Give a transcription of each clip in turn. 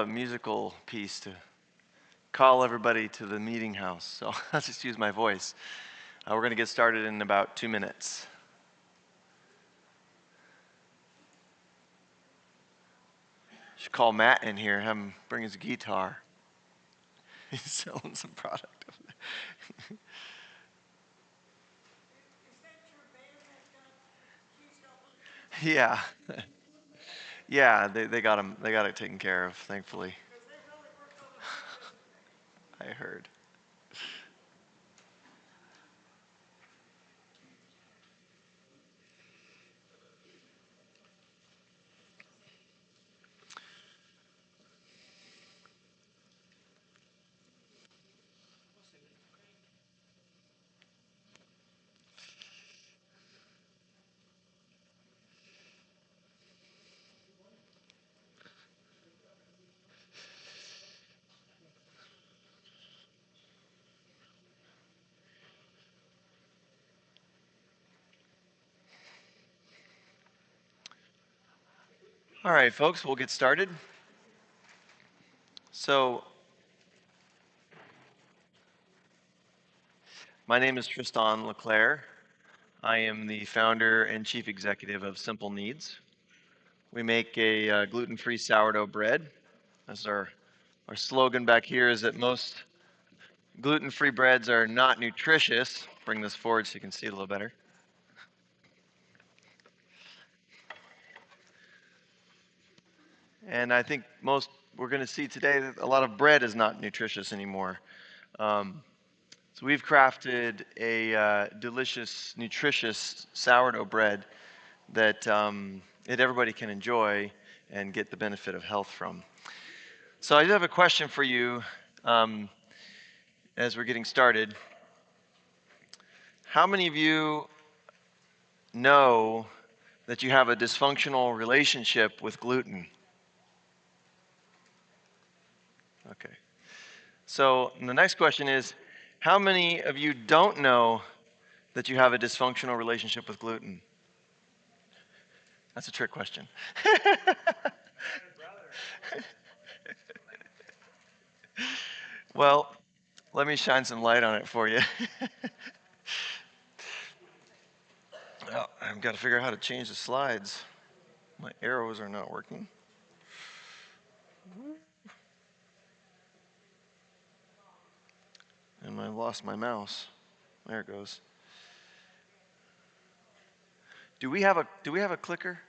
musical piece to call everybody to the meeting house, so I'll just use my voice. We're going to get started in about 2 minutes. Should call Matt in here, have him bring his guitar. He's selling some product over there. Yeah. Yeah, they got him. They got it taken care of, thankfully. I heard. All right, folks, we'll get started. So, my name is Tristan LeClaire. I am the founder and chief executive of Simple Kneads. We make a gluten-free sourdough bread. That's our slogan back here is that most gluten-free breads are not nutritious. Bring this forward so you can see it a little better. And I think we're going to see today that a lot of bread is not nutritious anymore. So we've crafted a delicious, nutritious sourdough bread that everybody can enjoy and get the benefit of health from. So I do have a question for you as we're getting started. How many of you know that you have a dysfunctional relationship with gluten? Okay. So the next question is, how many of you don't know that you have a dysfunctional relationship with gluten? That's a trick question. Well, let me shine some light on it for you. Well, I've got to figure out how to change the slides. My arrows are not working. And I lost my mouse. There it goes. Do we have a clicker?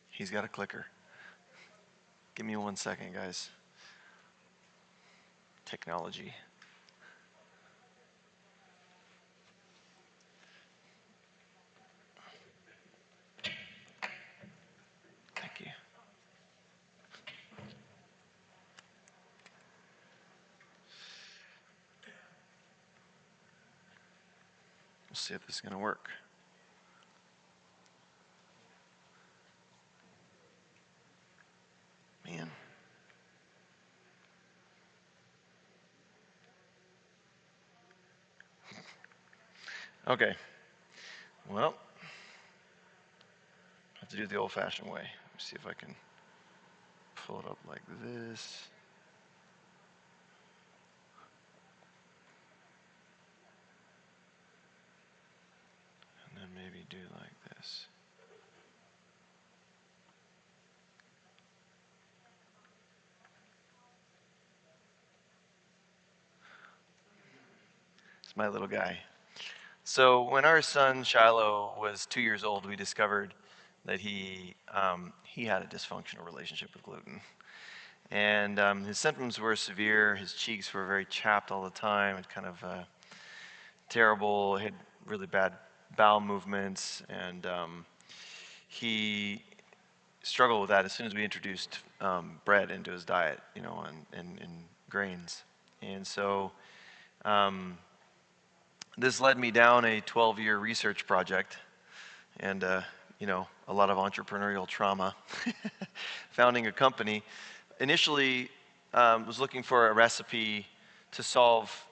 He's got a clicker. Give me 1 second, guys. Technology. Thank you. We'll see if this is going to work. Man. Okay. Well, I have to do it the old-fashioned way. Let me see if I can pull it up like this. And then maybe do like this. It's my little guy. So when our son Shiloh was 2 years old, we discovered that he had a dysfunctional relationship with gluten. And his symptoms were severe. His cheeks were very chapped all the time and kind of terrible. He had really bad bowel movements, and he struggled with that as soon as we introduced bread into his diet, and grains. And so this led me down a 12-year research project and, a lot of entrepreneurial trauma, founding a company. Initially, was looking for a recipe to solve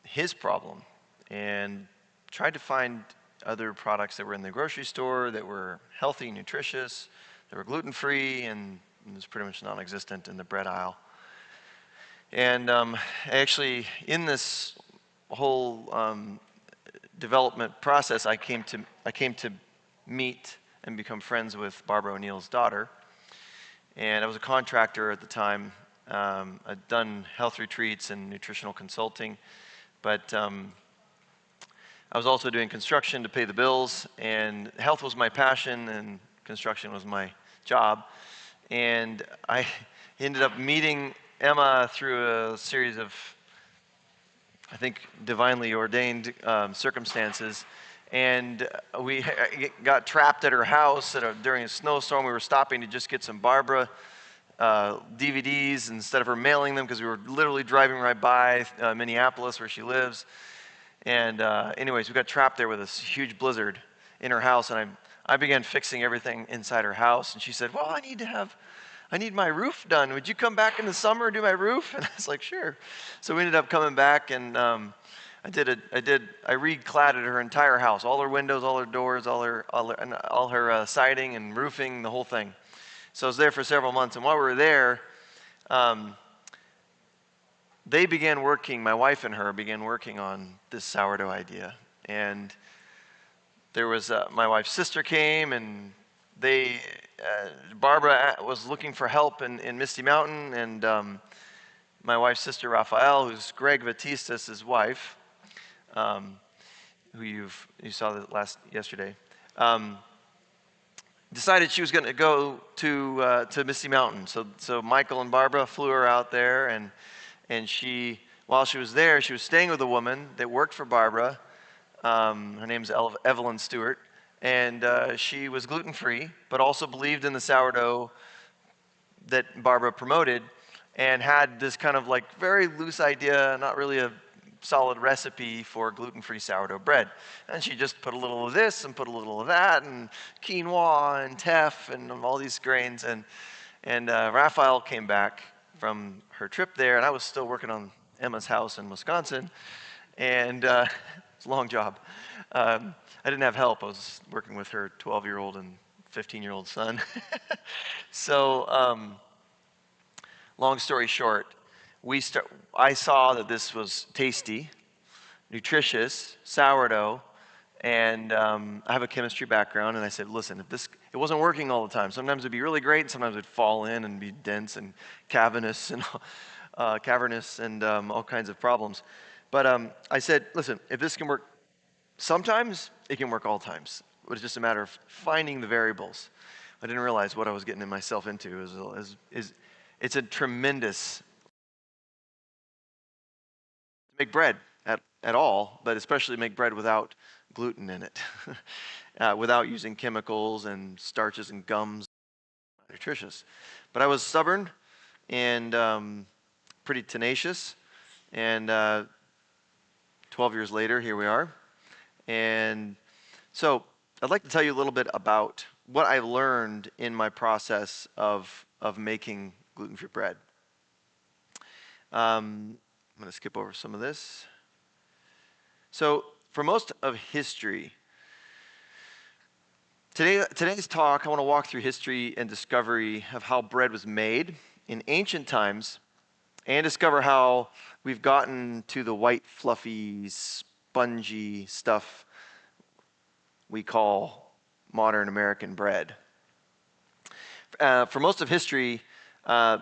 his problem and tried to find other products that were in the grocery store that were healthy, nutritious, that were gluten-free, and it was pretty much non-existent in the bread aisle. And actually, in this whole development process, I came to meet and become friends with Barbara O'Neill's daughter. And I was a contractor at the time. I'd done health retreats and nutritional consulting, but I was also doing construction to pay the bills, and health was my passion, and construction was my job. And I ended up meeting Emma through a series of, I think, divinely ordained circumstances. And we got trapped at her house during a snowstorm. We were stopping to just get some Barbara DVDs instead of her mailing them, because we were literally driving right by Minneapolis, where she lives. And anyways, we got trapped there with this huge blizzard in her house, and I began fixing everything inside her house. And she said, well, I need my roof done. Would you come back in the summer and do my roof? And I was like, sure. So we ended up coming back, and I recladded her entire house, all her windows, all her doors, all her siding and roofing, the whole thing. So I was there for several months, and while we were there, they began working, my wife and her began working on this sourdough idea. And there was, my wife's sister came, and Barbara was looking for help in Misty Mountain, and my wife's sister Raphael, who's Greg Batistas' wife, who you saw yesterday, decided she was going to go to Misty Mountain. So Michael and Barbara flew her out there, and while she was there, she was staying with a woman that worked for Barbara. Her name's Evelyn Stewart, and she was gluten-free, but also believed in the sourdough that Barbara promoted, and had this kind of like very loose idea, not really a solid recipe for gluten-free sourdough bread. And she just put a little of this and put a little of that, and quinoa and teff and all these grains. And Raphael came back from her trip there, and I was still working on Emma's house in Wisconsin, and it's a long job. I didn't have help. I was working with her 12-year-old and 15-year-old son. So long story short, I saw that this was tasty, nutritious, sourdough, and I have a chemistry background, and I said, listen, it wasn't working all the time. Sometimes it'd be really great, and sometimes it'd fall in and be dense and cavernous and all kinds of problems. But I said, listen, if this can work sometimes, it can work all times. It was just a matter of finding the variables. I didn't realize what I was getting myself into. It's a tremendous make bread at all, but especially make bread without gluten in it, without using chemicals and starches and gums, nutritious. But I was stubborn and pretty tenacious, and 12 years later, here we are. And so I'd like to tell you a little bit about what I learned in my process of making gluten-free bread. I'm going to skip over some of this. So for most of history, today's talk, I want to walk through history and discovery of how bread was made in ancient times, and discover how we've gotten to the white, fluffy, spongy stuff we call modern American bread. For most of history,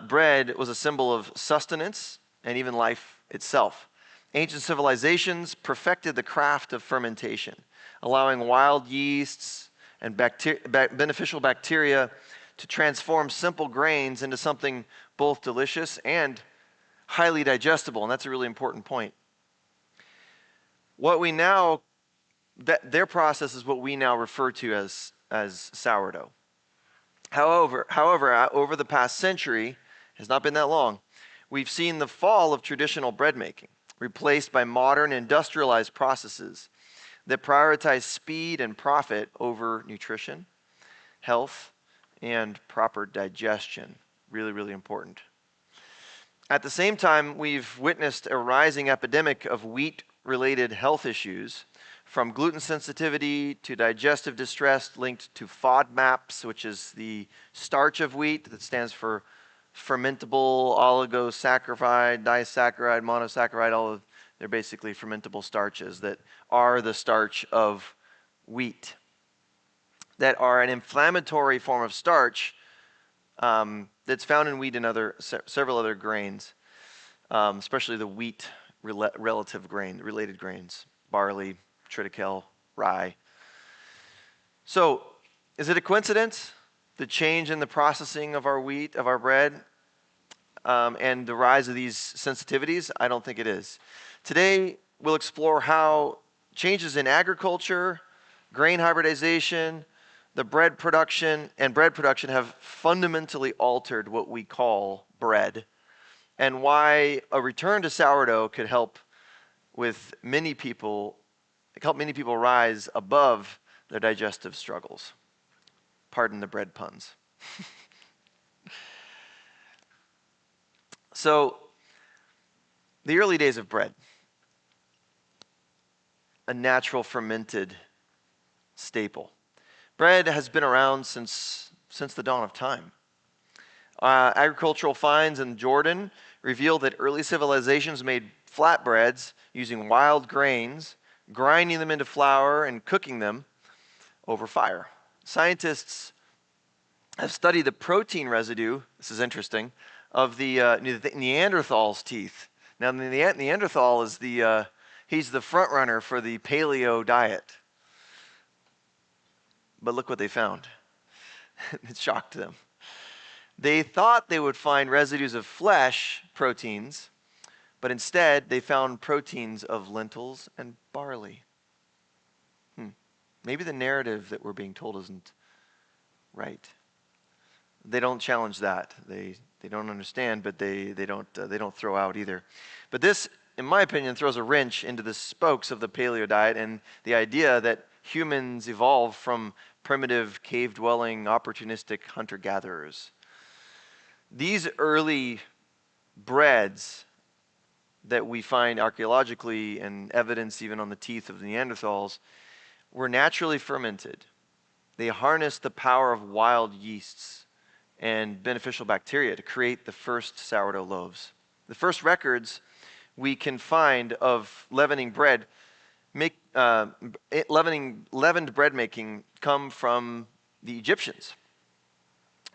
bread was a symbol of sustenance and even life itself. Ancient civilizations perfected the craft of fermentation, allowing wild yeasts and beneficial bacteria to transform simple grains into something both delicious and highly digestible, and that's a really important point. Their process is what we now refer to as sourdough. However, over the past century, has not been that long, we've seen the fall of traditional bread making, replaced by modern industrialized processes that prioritize speed and profit over nutrition, health, and proper digestion. Really, really important. At the same time, we've witnessed a rising epidemic of wheat-related health issues from gluten sensitivity to digestive distress linked to FODMAPs, which is the starch of wheat that stands for fermentable oligosaccharide, disaccharide, monosaccharide. They're basically fermentable starches that are the starch of wheat, that are an inflammatory form of starch that's found in wheat and several other grains, especially the wheat related grains, barley, triticale, rye. So, is it a coincidence, the change in the processing of our wheat, of our bread, and the rise of these sensitivities? I don't think it is. Today, we'll explore how changes in agriculture, grain hybridization, the bread production have fundamentally altered what we call bread, and why a return to sourdough could help many people rise above their digestive struggles. Pardon the bread puns. So, the early days of bread, a natural fermented staple. Bread has been around since the dawn of time. Agricultural finds in Jordan reveal that early civilizations made flatbreads using wild grains, grinding them into flour and cooking them over fire. Scientists have studied the protein residue, this is interesting, of the Neanderthal's teeth. Now, the Neanderthal is he's the front runner for the paleo diet. But look what they found. It shocked them. They thought they would find residues of flesh proteins, but instead they found proteins of lentils and barley. Maybe the narrative that we're being told isn't right. They don't challenge that. They don't understand, but they don't throw out either. But this, in my opinion, throws a wrench into the spokes of the paleo diet and the idea that humans evolved from primitive, cave-dwelling, opportunistic hunter-gatherers. These early breads that we find archaeologically and evidence even on the teeth of the Neanderthals were naturally fermented. They harnessed the power of wild yeasts and beneficial bacteria to create the first sourdough loaves. The first records we can find of leavened bread making come from the Egyptians,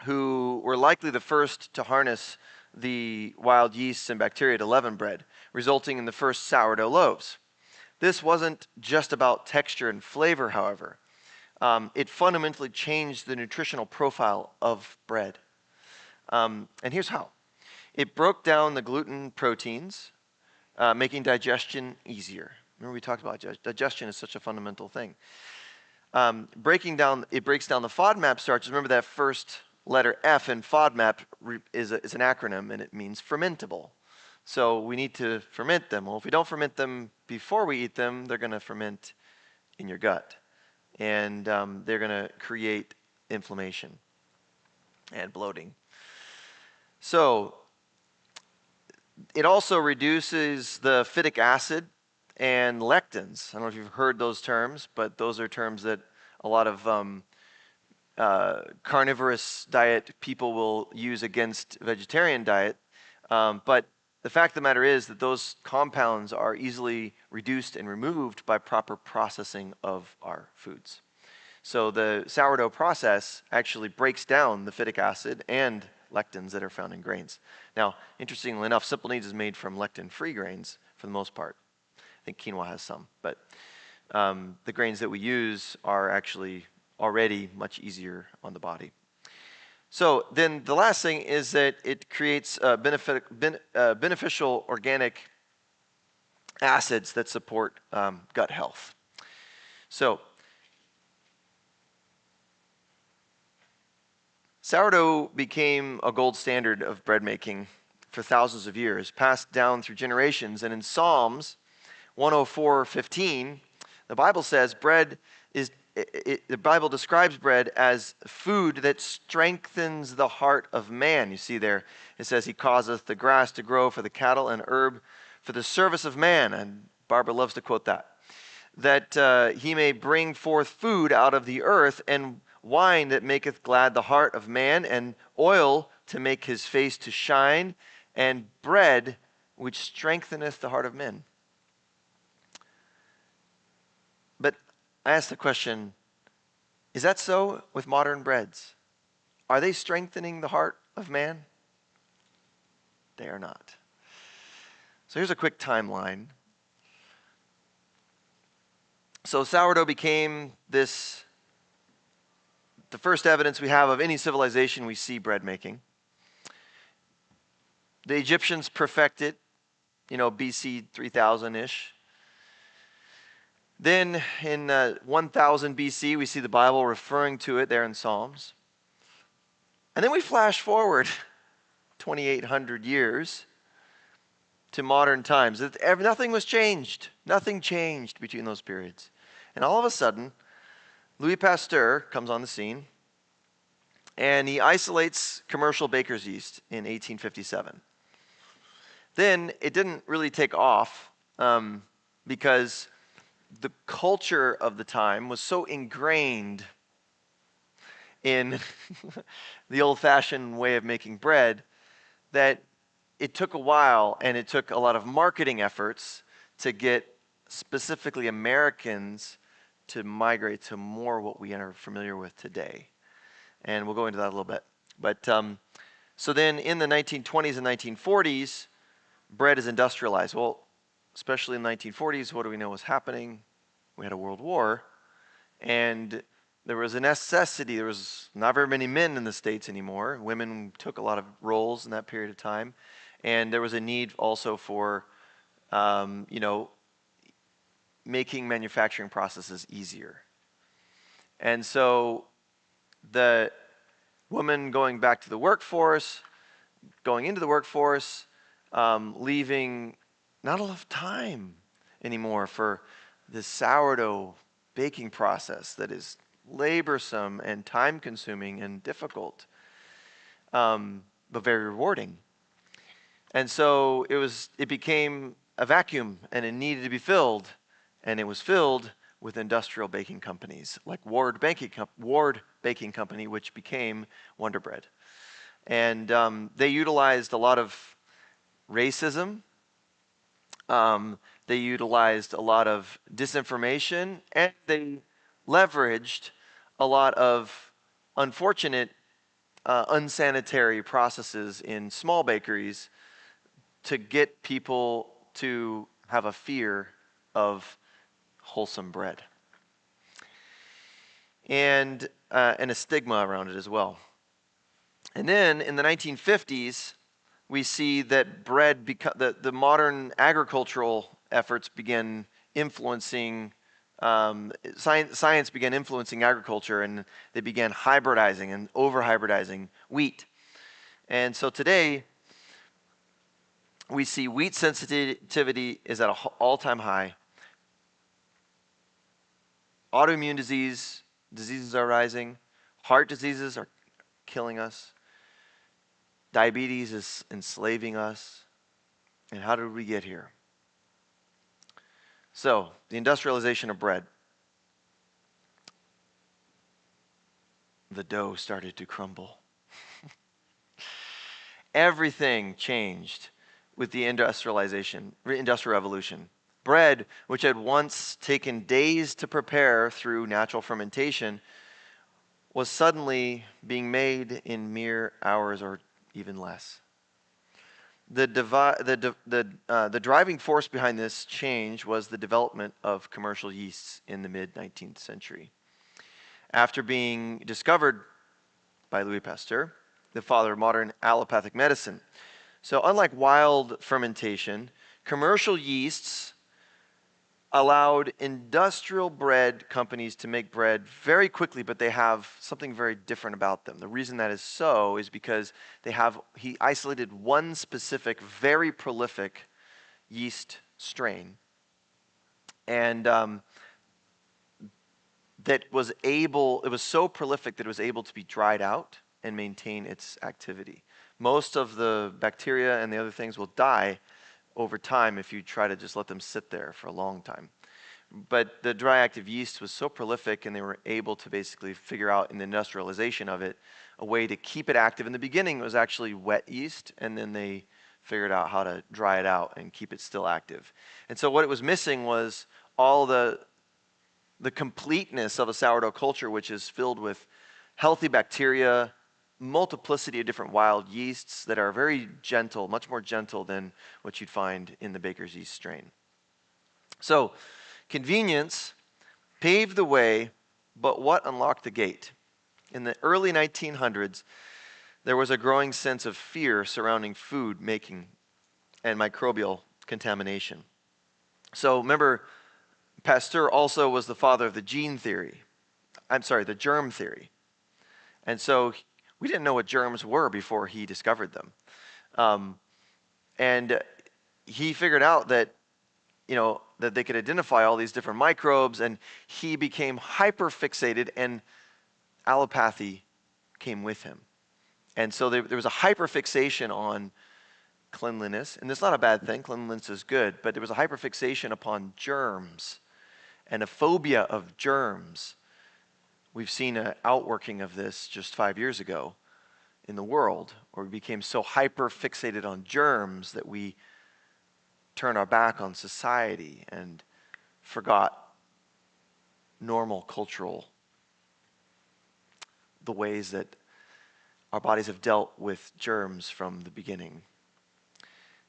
who were likely the first to harness the wild yeasts and bacteria to leaven bread, resulting in the first sourdough loaves. This wasn't just about texture and flavor, however. It fundamentally changed the nutritional profile of bread. And here's how. It broke down the gluten proteins, making digestion easier. Remember we talked about digestion is such a fundamental thing. It breaks down the FODMAP starches. Remember that first letter F in FODMAP is an acronym, and it means fermentable. So we need to ferment them. Well, if we don't ferment them before we eat them, they're going to ferment in your gut. And they're going to create inflammation and bloating. So it also reduces the phytic acid and lectins. I don't know if you've heard those terms, but those are terms that a lot of carnivorous diet people will use against vegetarian diet. But the fact of the matter is that those compounds are easily reduced and removed by proper processing of our foods. So the sourdough process actually breaks down the phytic acid and lectins that are found in grains. Now, interestingly enough, Simple Kneads is made from lectin-free grains for the most part. I think quinoa has some, but the grains that we use are actually already much easier on the body. So then the last thing is that it creates beneficial organic acids that support gut health. So sourdough became a gold standard of bread making for thousands of years, passed down through generations. And in Psalms 104:15, the Bible says the Bible describes bread as food that strengthens the heart of man. You see there, it says, He causeth the grass to grow for the cattle and herb for the service of man. And Barbara loves to quote that. that he may bring forth food out of the earth, and wine that maketh glad the heart of man, and oil to make his face to shine, and bread which strengtheneth the heart of men. But I ask the question, is that so with modern breads? Are they strengthening the heart of man? They are not. So here's a quick timeline. So sourdough became the first evidence we have of any civilization we see bread making. The Egyptians perfected, BC 3000-ish. Then in 1000 BC, we see the Bible referring to it there in Psalms. And then we flash forward 2,800 years to modern times. Nothing was changed. Nothing changed between those periods. And all of a sudden, Louis Pasteur comes on the scene, and he isolates commercial baker's yeast in 1857. Then it didn't really take off because the culture of the time was so ingrained in the old-fashioned way of making bread that it took a while, and it took a lot of marketing efforts to get specifically Americans to migrate to more what we are familiar with today. And we'll go into that a little bit. But so then in the 1920s and 1940s, bread is industrialized. Well, especially in the 1940s, what do we know was happening? We had a world war, and there was a necessity. There was not very many men in the States anymore. Women took a lot of roles in that period of time. And there was a need also for, making manufacturing processes easier. And so the woman going back to the workforce, going into the workforce, leaving not a lot of time anymore for this sourdough baking process that is laborsome and time-consuming and difficult, but very rewarding. And so it became a vacuum, and it needed to be filled, and it was filled with industrial baking companies like Ward Baking Company, which became Wonder Bread. And they utilized a lot of racism. They utilized a lot of disinformation, and they leveraged a lot of unfortunate, unsanitary processes in small bakeries to get people to have a fear of wholesome bread. And a stigma around it as well. And then in the 1950s, we see that bread, the modern agricultural efforts began influencing, science began influencing agriculture, and they began hybridizing and over-hybridizing wheat. And so today, we see wheat sensitivity is at an all-time high. Autoimmune diseases are rising. Heart diseases are killing us. Diabetes is enslaving us. And how did we get here? So, the industrialization of bread. The dough started to crumble. Everything changed with the industrial revolution. Bread, which had once taken days to prepare through natural fermentation, was suddenly being made in mere hours or even less. The driving force behind this change was the development of commercial yeasts in the mid-19th century. After being discovered by Louis Pasteur, the father of modern allopathic medicine. So unlike wild fermentation, commercial yeasts allowed industrial bread companies to make bread very quickly, but they have something very different about them. The reason that is so is because he isolated one specific, very prolific yeast strain, and it was so prolific that it was able to be dried out and maintain its activity. Most of the bacteria and the other things will die over time if you try to just let them sit there for a long time. But the dry active yeast was so prolific, and they were able to basically figure out in the industrialization of it a way to keep it active. In the beginning, it was actually wet yeast, and then they figured out how to dry it out and keep it still active. And so what it was missing was all the completeness of a sourdough culture, which is filled with healthy bacteria, multiplicity of different wild yeasts that are very gentle, much more gentle than what you'd find in the baker's yeast strain. So, convenience paved the way, but what unlocked the gate? In the early 1900s, there was a growing sense of fear surrounding food making and microbial contamination. So, remember, Pasteur also was the father of the germ theory. And so we didn't know what germs were before he discovered them. And he figured out that, that they could identify all these different microbes, and he became hyper fixated, and allopathy came with him. And so there was a hyper fixation on cleanliness, and it's not a bad thing, cleanliness is good, but there was a hyper fixation upon germs and a phobia of germs. We've seen an outworking of this just 5 years ago in the world, where we became so hyper fixated on germs that we turn our back on society and forgot normal cultural, the ways that our bodies have dealt with germs from the beginning.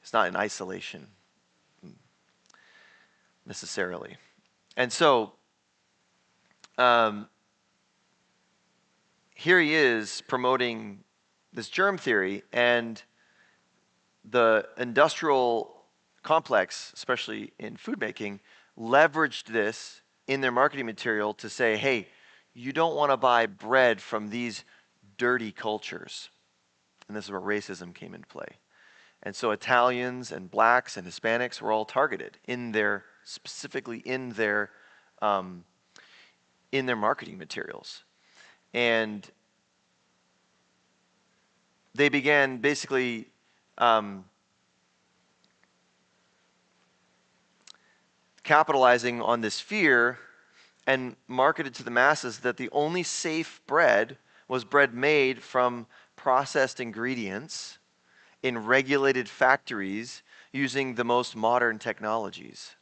It's not in isolation necessarily. And so, here he is promoting this germ theory, and the industrial complex, especially in food making, leveraged this in their marketing material to say, hey, you don't want to buy bread from these dirty cultures. And this is where racism came into play. And so Italians and blacks and Hispanics were all targeted specifically in their marketing materials. And they began basically capitalizing on this fear and marketed to the masses that the only safe bread was bread made from processed ingredients in regulated factories using the most modern technologies.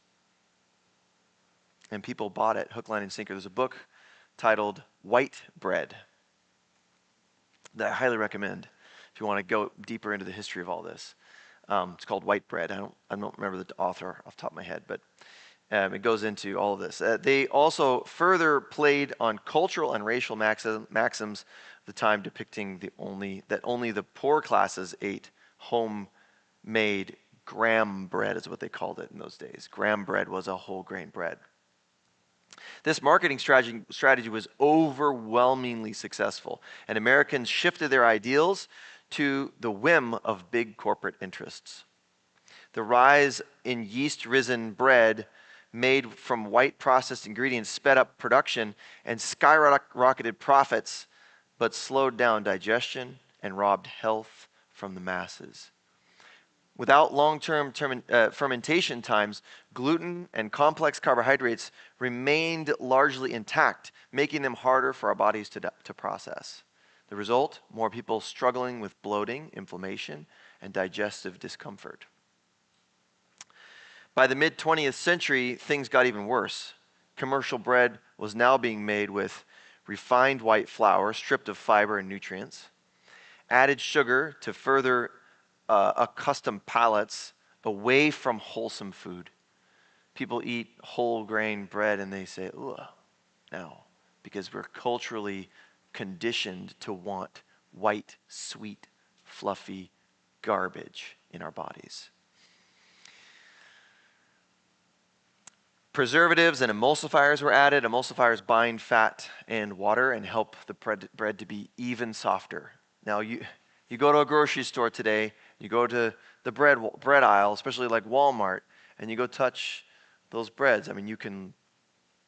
And people bought it hook, line, and sinker. There's a book titled White Bread that I highly recommend if you want to go deeper into the history of all this. It's called White Bread. I don't remember the author off the top of my head, but it goes into all of this. They also further played on cultural and racial maxims of the time, depicting that only the poor classes ate homemade graham bread, is what they called it in those days. Graham bread was a whole grain bread. This marketing strategy was overwhelmingly successful, and Americans shifted their ideals to the whim of big corporate interests. The rise in yeast-risen bread made from white processed ingredients sped up production and skyrocketed profits, but slowed down digestion and robbed health from the masses. Without long-term fermentation times, gluten and complex carbohydrates remained largely intact, making them harder for our bodies to process. The result, more people struggling with bloating, inflammation, and digestive discomfort. By the mid-20th century, things got even worse. Commercial bread was now being made with refined white flour, stripped of fiber and nutrients, added sugar to further accustom palates away from wholesome food. People eat whole grain bread and they say, ugh, now, because we're culturally conditioned to want white, sweet, fluffy garbage in our bodies. Preservatives and emulsifiers were added. Emulsifiers bind fat and water and help the bread to be even softer. Now, you go to a grocery store today, you go to the bread aisle, especially like Walmart, and you go touch those breads. I mean,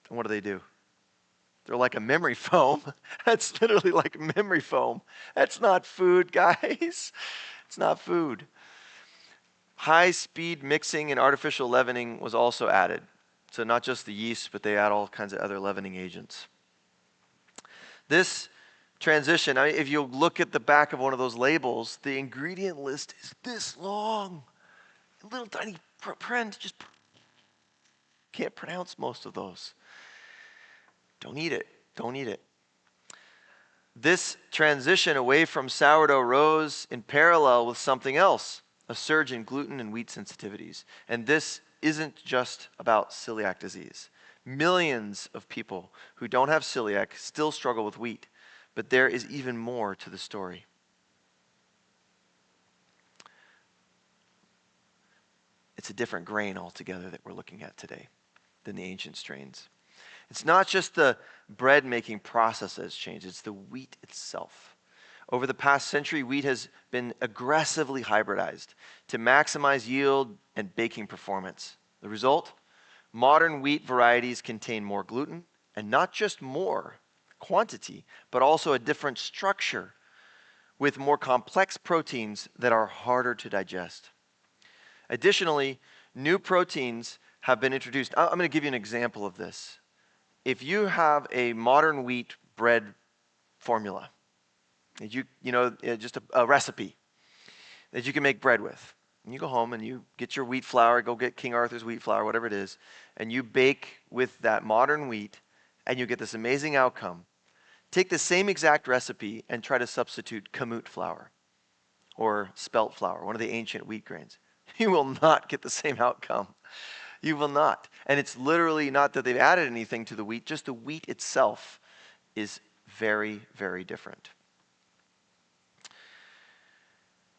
what do they do? They're like a memory foam. That's literally like memory foam. That's not food, guys. It's not food. High-speed mixing and artificial leavening was also added. So not just the yeast, but they add all kinds of other leavening agents. This transition, if you look at the back of one of those labels, the ingredient list is this long. A little tiny print, just can't pronounce most of those. Don't eat it. Don't eat it. This transition away from sourdough rose in parallel with something else, a surge in gluten and wheat sensitivities. And this isn't just about celiac disease. Millions of people who don't have celiac still struggle with wheat, but there is even more to the story. It's a different grain altogether that we're looking at today than the ancient strains. It's not just the bread making process that has changed, it's the wheat itself. Over the past century, wheat has been aggressively hybridized to maximize yield and baking performance. The result? Modern wheat varieties contain more gluten, and not just more quantity, but also a different structure with more complex proteins that are harder to digest. Additionally, new proteins have been introduced. I'm going to give you an example of this. If you have a modern wheat bread formula, just a recipe that you can make bread with, and you go home and you get your wheat flour, go get King Arthur's wheat flour, whatever it is, and you bake with that modern wheat, and you get this amazing outcome. Take the same exact recipe and try to substitute kamut flour or spelt flour, one of the ancient wheat grains. You will not get the same outcome. You will not. And it's literally not that they've added anything to the wheat, just the wheat itself is very, very different.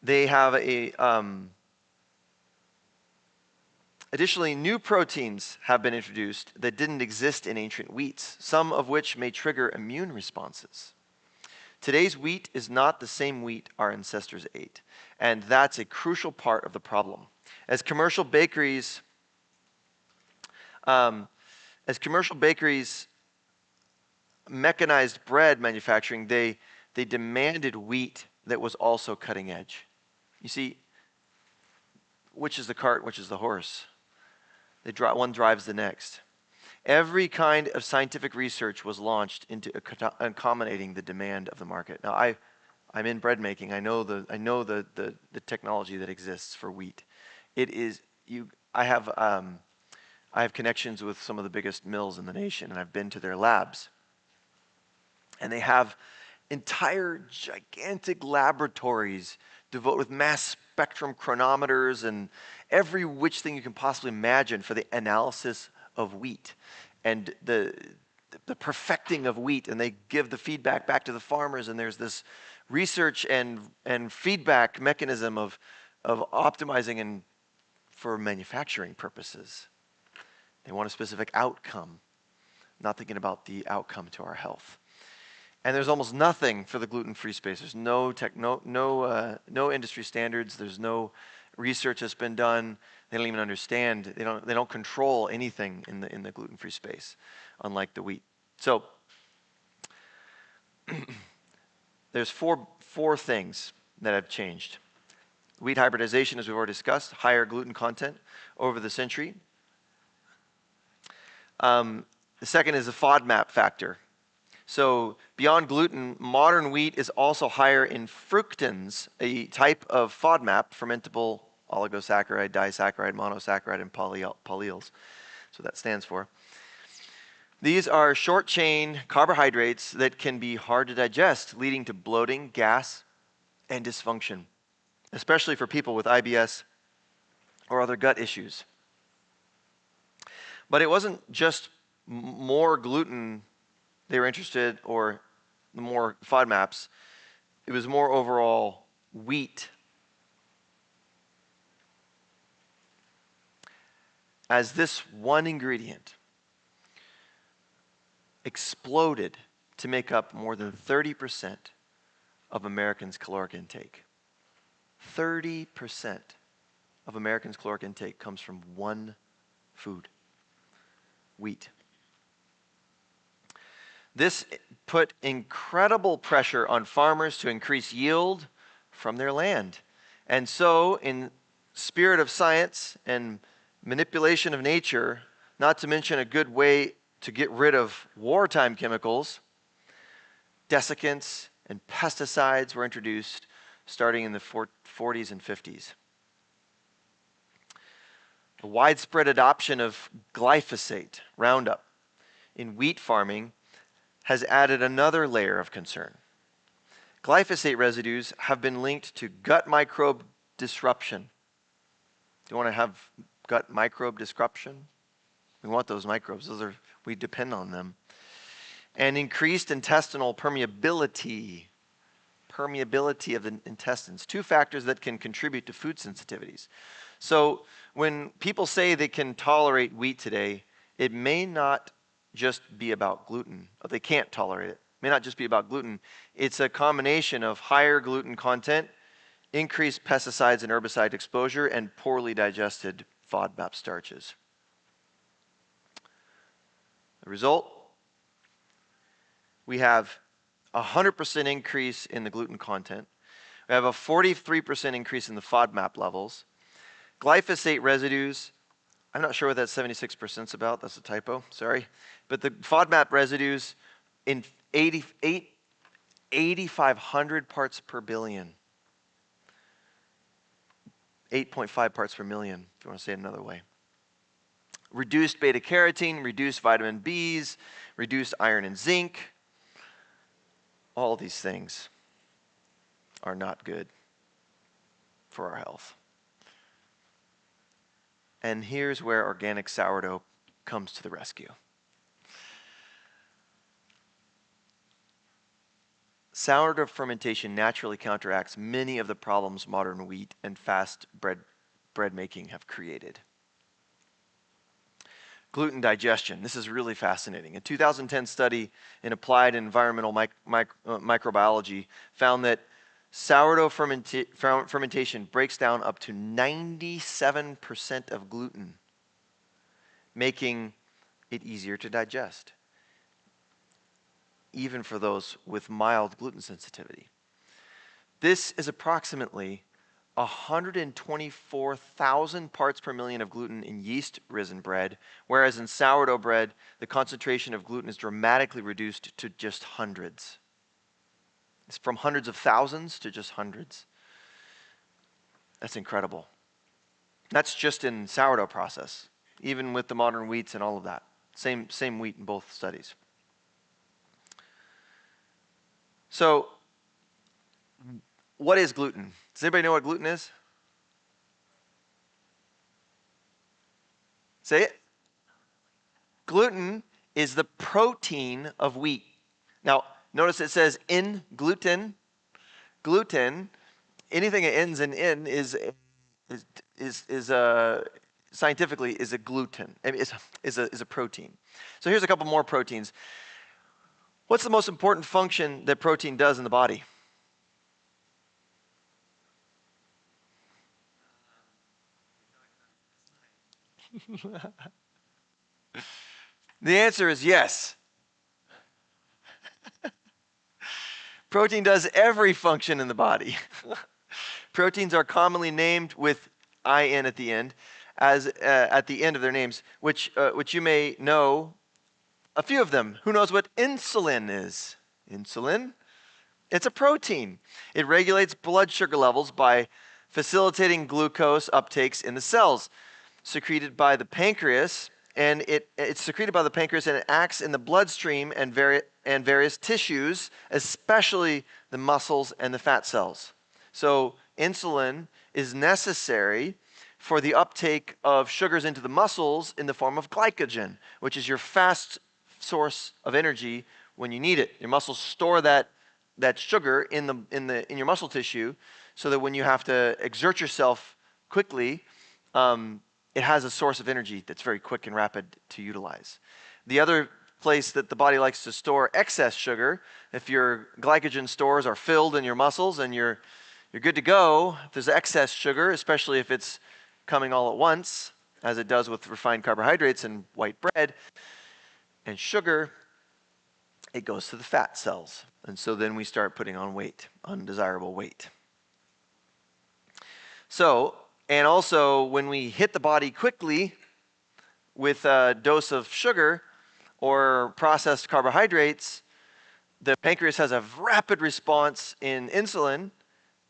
They have additionally, new proteins have been introduced that didn't exist in ancient wheats, some of which may trigger immune responses. Today's wheat is not the same wheat our ancestors ate, and that's a crucial part of the problem. As commercial bakeries mechanized bread manufacturing, they demanded wheat that was also cutting edge. You see, which is the cart, which is the horse? One drives the next. Every kind of scientific research was launched into accommodating the demand of the market. Now, I'm in bread making. I know the technology that exists for wheat. I have connections with some of the biggest mills in the nation, and I've been to their labs. And they have entire gigantic laboratories devoted with mass spectrum chronometers and every which thing you can possibly imagine for the analysis of wheat and the perfecting of wheat. And they give the feedback back to the farmers, and there's this research and feedback mechanism of optimizing and for manufacturing purposes. They want a specific outcome, not thinking about the outcome to our health. And there's almost nothing for the gluten-free space. There's no industry standards. There's no research that's been done. They don't even understand. They don't control anything in the gluten-free space, unlike the wheat. So there's four things that have changed. Wheat hybridization, as we've already discussed, higher gluten content over the century. The second is the FODMAP factor. So beyond gluten, modern wheat is also higher in fructans, a type of FODMAP, fermentable oligosaccharide, disaccharide, monosaccharide, and polyols. So that stands for. These are short-chain carbohydrates that can be hard to digest, leading to bloating, gas, and dysfunction, especially for people with IBS or other gut issues. But it wasn't just more gluten they were interested, or the more FODMAPs. It was more overall wheat. As this one ingredient exploded to make up more than 30% of Americans' caloric intake. 30% of Americans' caloric intake comes from one food, wheat. This put incredible pressure on farmers to increase yield from their land. And so, in spirit of science and manipulation of nature, not to mention a good way to get rid of wartime chemicals. Desiccants and pesticides were introduced starting in the 40s and 50s. The widespread adoption of glyphosate, Roundup, in wheat farming has added another layer of concern. Glyphosate residues have been linked to gut microbe disruption. Do you want to have gut microbe disruption? We want those microbes. We depend on them. And increased intestinal permeability of the intestines, two factors that can contribute to food sensitivities. So when people say they can tolerate wheat today, it may not just be about gluten. They can't tolerate it. It may not just be about gluten. It's a combination of higher gluten content, increased pesticides and herbicide exposure, and poorly digested FODMAP starches. The result? We have a 100% increase in the gluten content. We have a 43% increase in the FODMAP levels. Glyphosate residues, I'm not sure what that 76% is about. That's a typo, sorry. But the FODMAP residues in 8,500 parts per billion. 8.5 parts per million, if you want to say it another way. Reduced beta carotene, reduced vitamin Bs, reduced iron and zinc. All these things are not good for our health. And here's where organic sourdough comes to the rescue. Sourdough fermentation naturally counteracts many of the problems modern wheat and fast bread making have created. Gluten digestion. This is really fascinating. A 2010 study in applied environmental microbiology found that sourdough fermentation breaks down up to 97% of gluten, making it easier to digest, even for those with mild gluten sensitivity. This is approximately 124,000 parts per million of gluten in yeast-risen bread, whereas in sourdough bread, the concentration of gluten is dramatically reduced to just hundreds. It's from hundreds of thousands to just hundreds. That's incredible. That's just in sourdough process, even with the modern wheats and all of that. Same wheat in both studies. So, what is gluten? Does anybody know what gluten is? Say it. Gluten is the protein of wheat. Now, notice it says in gluten. Gluten, anything that ends in is scientifically is a gluten. I mean, is a protein. So here's a couple more proteins. What's the most important function that protein does in the body? The answer is yes. Protein does every function in the body. Proteins are commonly named with IN at the end, as at the end of their names, which you may know a few of them. Who knows what insulin is? Insulin? It's a protein. It regulates blood sugar levels by facilitating glucose uptakes in the cells, secreted by the pancreas, and it's secreted by the pancreas and it acts in the bloodstream and various tissues, especially the muscles and the fat cells. So insulin is necessary for the uptake of sugars into the muscles in the form of glycogen, which is your fast source of energy when you need it. Your muscles store that sugar in your muscle tissue, so that when you have to exert yourself quickly, it has a source of energy that's very quick and rapid to utilize. The other place that the body likes to store excess sugar, if your glycogen stores are filled in your muscles and you're good to go, if there's excess sugar, especially if it's coming all at once, as it does with refined carbohydrates and white bread and sugar, it goes to the fat cells. And so then we start putting on weight, undesirable weight. So, and also when we hit the body quickly, with a dose of sugar or processed carbohydrates, the pancreas has a rapid response in insulin,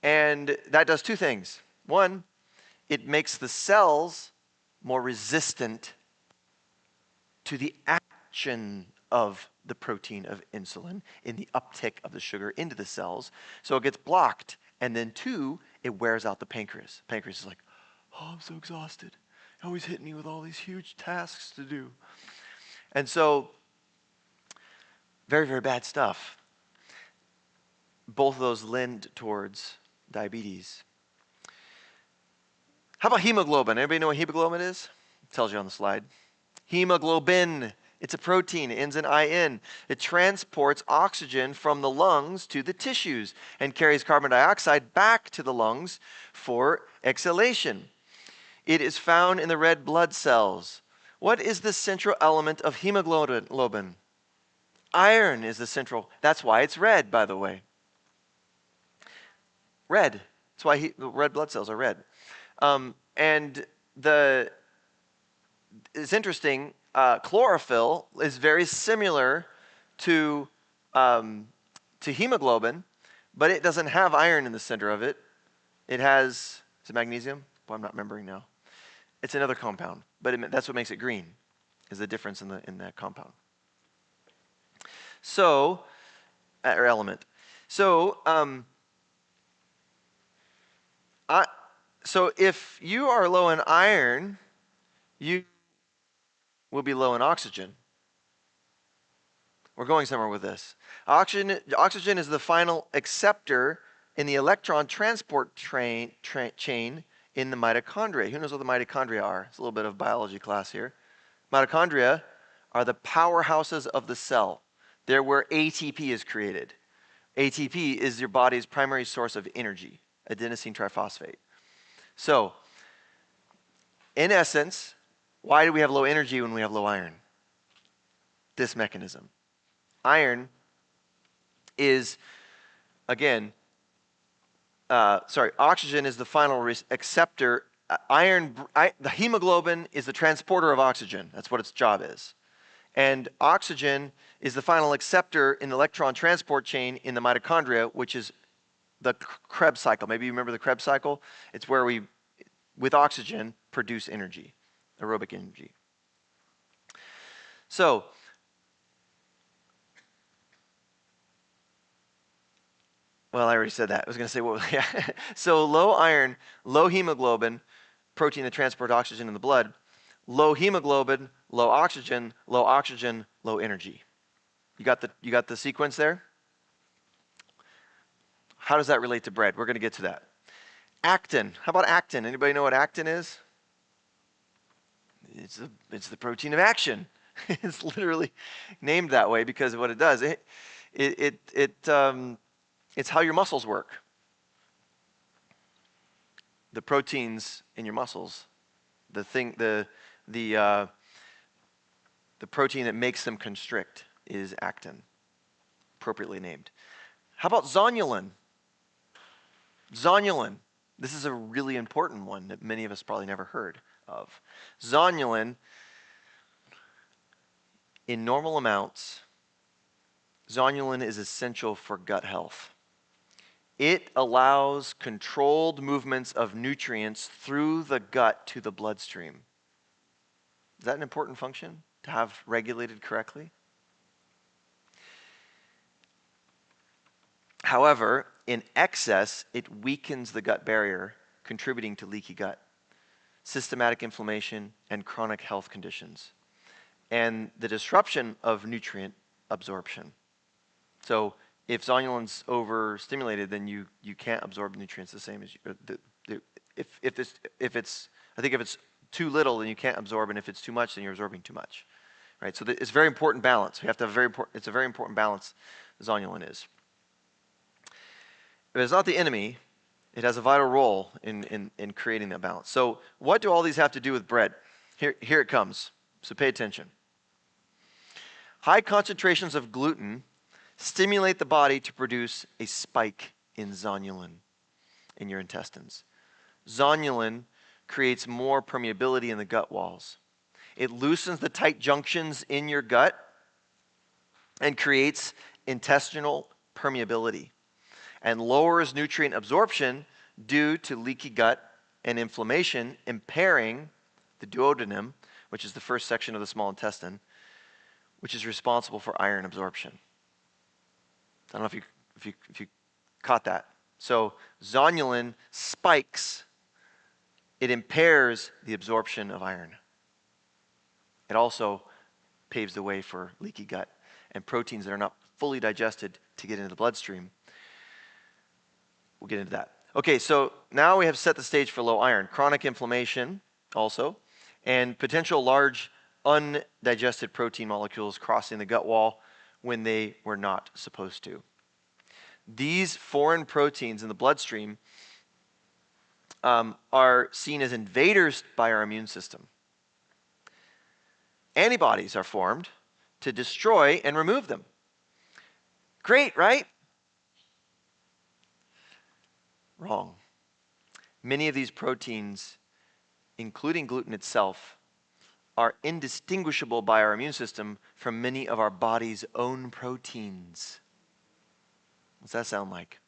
and that does two things. One, it makes the cells more resistant to the action of the protein of insulin in the uptick of the sugar into the cells. So it gets blocked. And then two, it wears out the pancreas. Pancreas is like, oh, I'm so exhausted. You're always hitting me with all these huge tasks to do. And so, very, very bad stuff. Both of those lend towards diabetes. How about hemoglobin? Anybody know what hemoglobin is? It tells you on the slide. Hemoglobin. It's a protein. It ends in IN. It transports oxygen from the lungs to the tissues and carries carbon dioxide back to the lungs for exhalation. It is found in the red blood cells. What is the central element of hemoglobin? Iron is the central. That's why it's red, by the way. Red. That's why the red blood cells are red. And it's interesting, chlorophyll is very similar to hemoglobin, but it doesn't have iron in the center of it. It has, is it magnesium? Well, I'm not remembering now. It's another compound, but that's what makes it green, is the difference in that compound. So, or element. So, so if you are low in iron, you will be low in oxygen. We're going somewhere with this. Oxygen is the final acceptor in the electron transport chain in the mitochondria. Who knows what the mitochondria are? It's a little bit of biology class here. Mitochondria are the powerhouses of the cell. They're where ATP is created. ATP is your body's primary source of energy, adenosine triphosphate. So, in essence, why do we have low energy when we have low iron? This mechanism. Iron is, again, oxygen is the final acceptor. The hemoglobin is the transporter of oxygen. That's what its job is. And oxygen is the final acceptor in the electron transport chain in the mitochondria, which is the Krebs cycle. Maybe you remember the Krebs cycle? It's where we, with oxygen, produce energy, aerobic energy. So, well, I already said that. I was going to say, well, yeah. So low iron, low hemoglobin, protein that transports oxygen in the blood, low hemoglobin, low oxygen, low energy. You got the sequence there? How does that relate to bread? We're going to get to that. Actin. How about actin? Anybody know what actin is? It's the protein of action. It's literally named that way because of what it does. It's how your muscles work. The proteins in your muscles, the protein that makes them constrict is actin, appropriately named. How about zonulin? Zonulin. This is a really important one that many of us probably never heard of. Zonulin, in normal amounts, zonulin is essential for gut health. It allows controlled movements of nutrients through the gut to the bloodstream. Is that an important function to have regulated correctly? However, in excess, it weakens the gut barrier, contributing to leaky gut, systematic inflammation, and chronic health conditions, and the disruption of nutrient absorption. So if zonulin's overstimulated, then you can't absorb nutrients the same as you. If it's too little, then you can't absorb, and if it's too much, then you're absorbing too much, right? So it's a very important balance. We have to have it's a very important balance. Zonulin is. But it's not the enemy. It has a vital role in creating that balance. So what do all these have to do with bread? Here it comes. So pay attention. High concentrations of gluten stimulate the body to produce a spike in zonulin in your intestines. Zonulin creates more permeability in the gut walls. It loosens the tight junctions in your gut and creates intestinal permeability and lowers nutrient absorption due to leaky gut and inflammation, impairing the duodenum, which is the first section of the small intestine, which is responsible for iron absorption. I don't know if you caught that. So zonulin spikes. It impairs the absorption of iron. It also paves the way for leaky gut and proteins that are not fully digested to get into the bloodstream. We'll get into that. Okay, so now we have set the stage for low iron. Chronic inflammation also, and potential large undigested protein molecules crossing the gut wall when they were not supposed to. These foreign proteins in the bloodstream are seen as invaders by our immune system. Antibodies are formed to destroy and remove them. Great, right? Wrong. Many of these proteins, including gluten itself, are indistinguishable by our immune system from many of our body's own proteins. What's that sound like?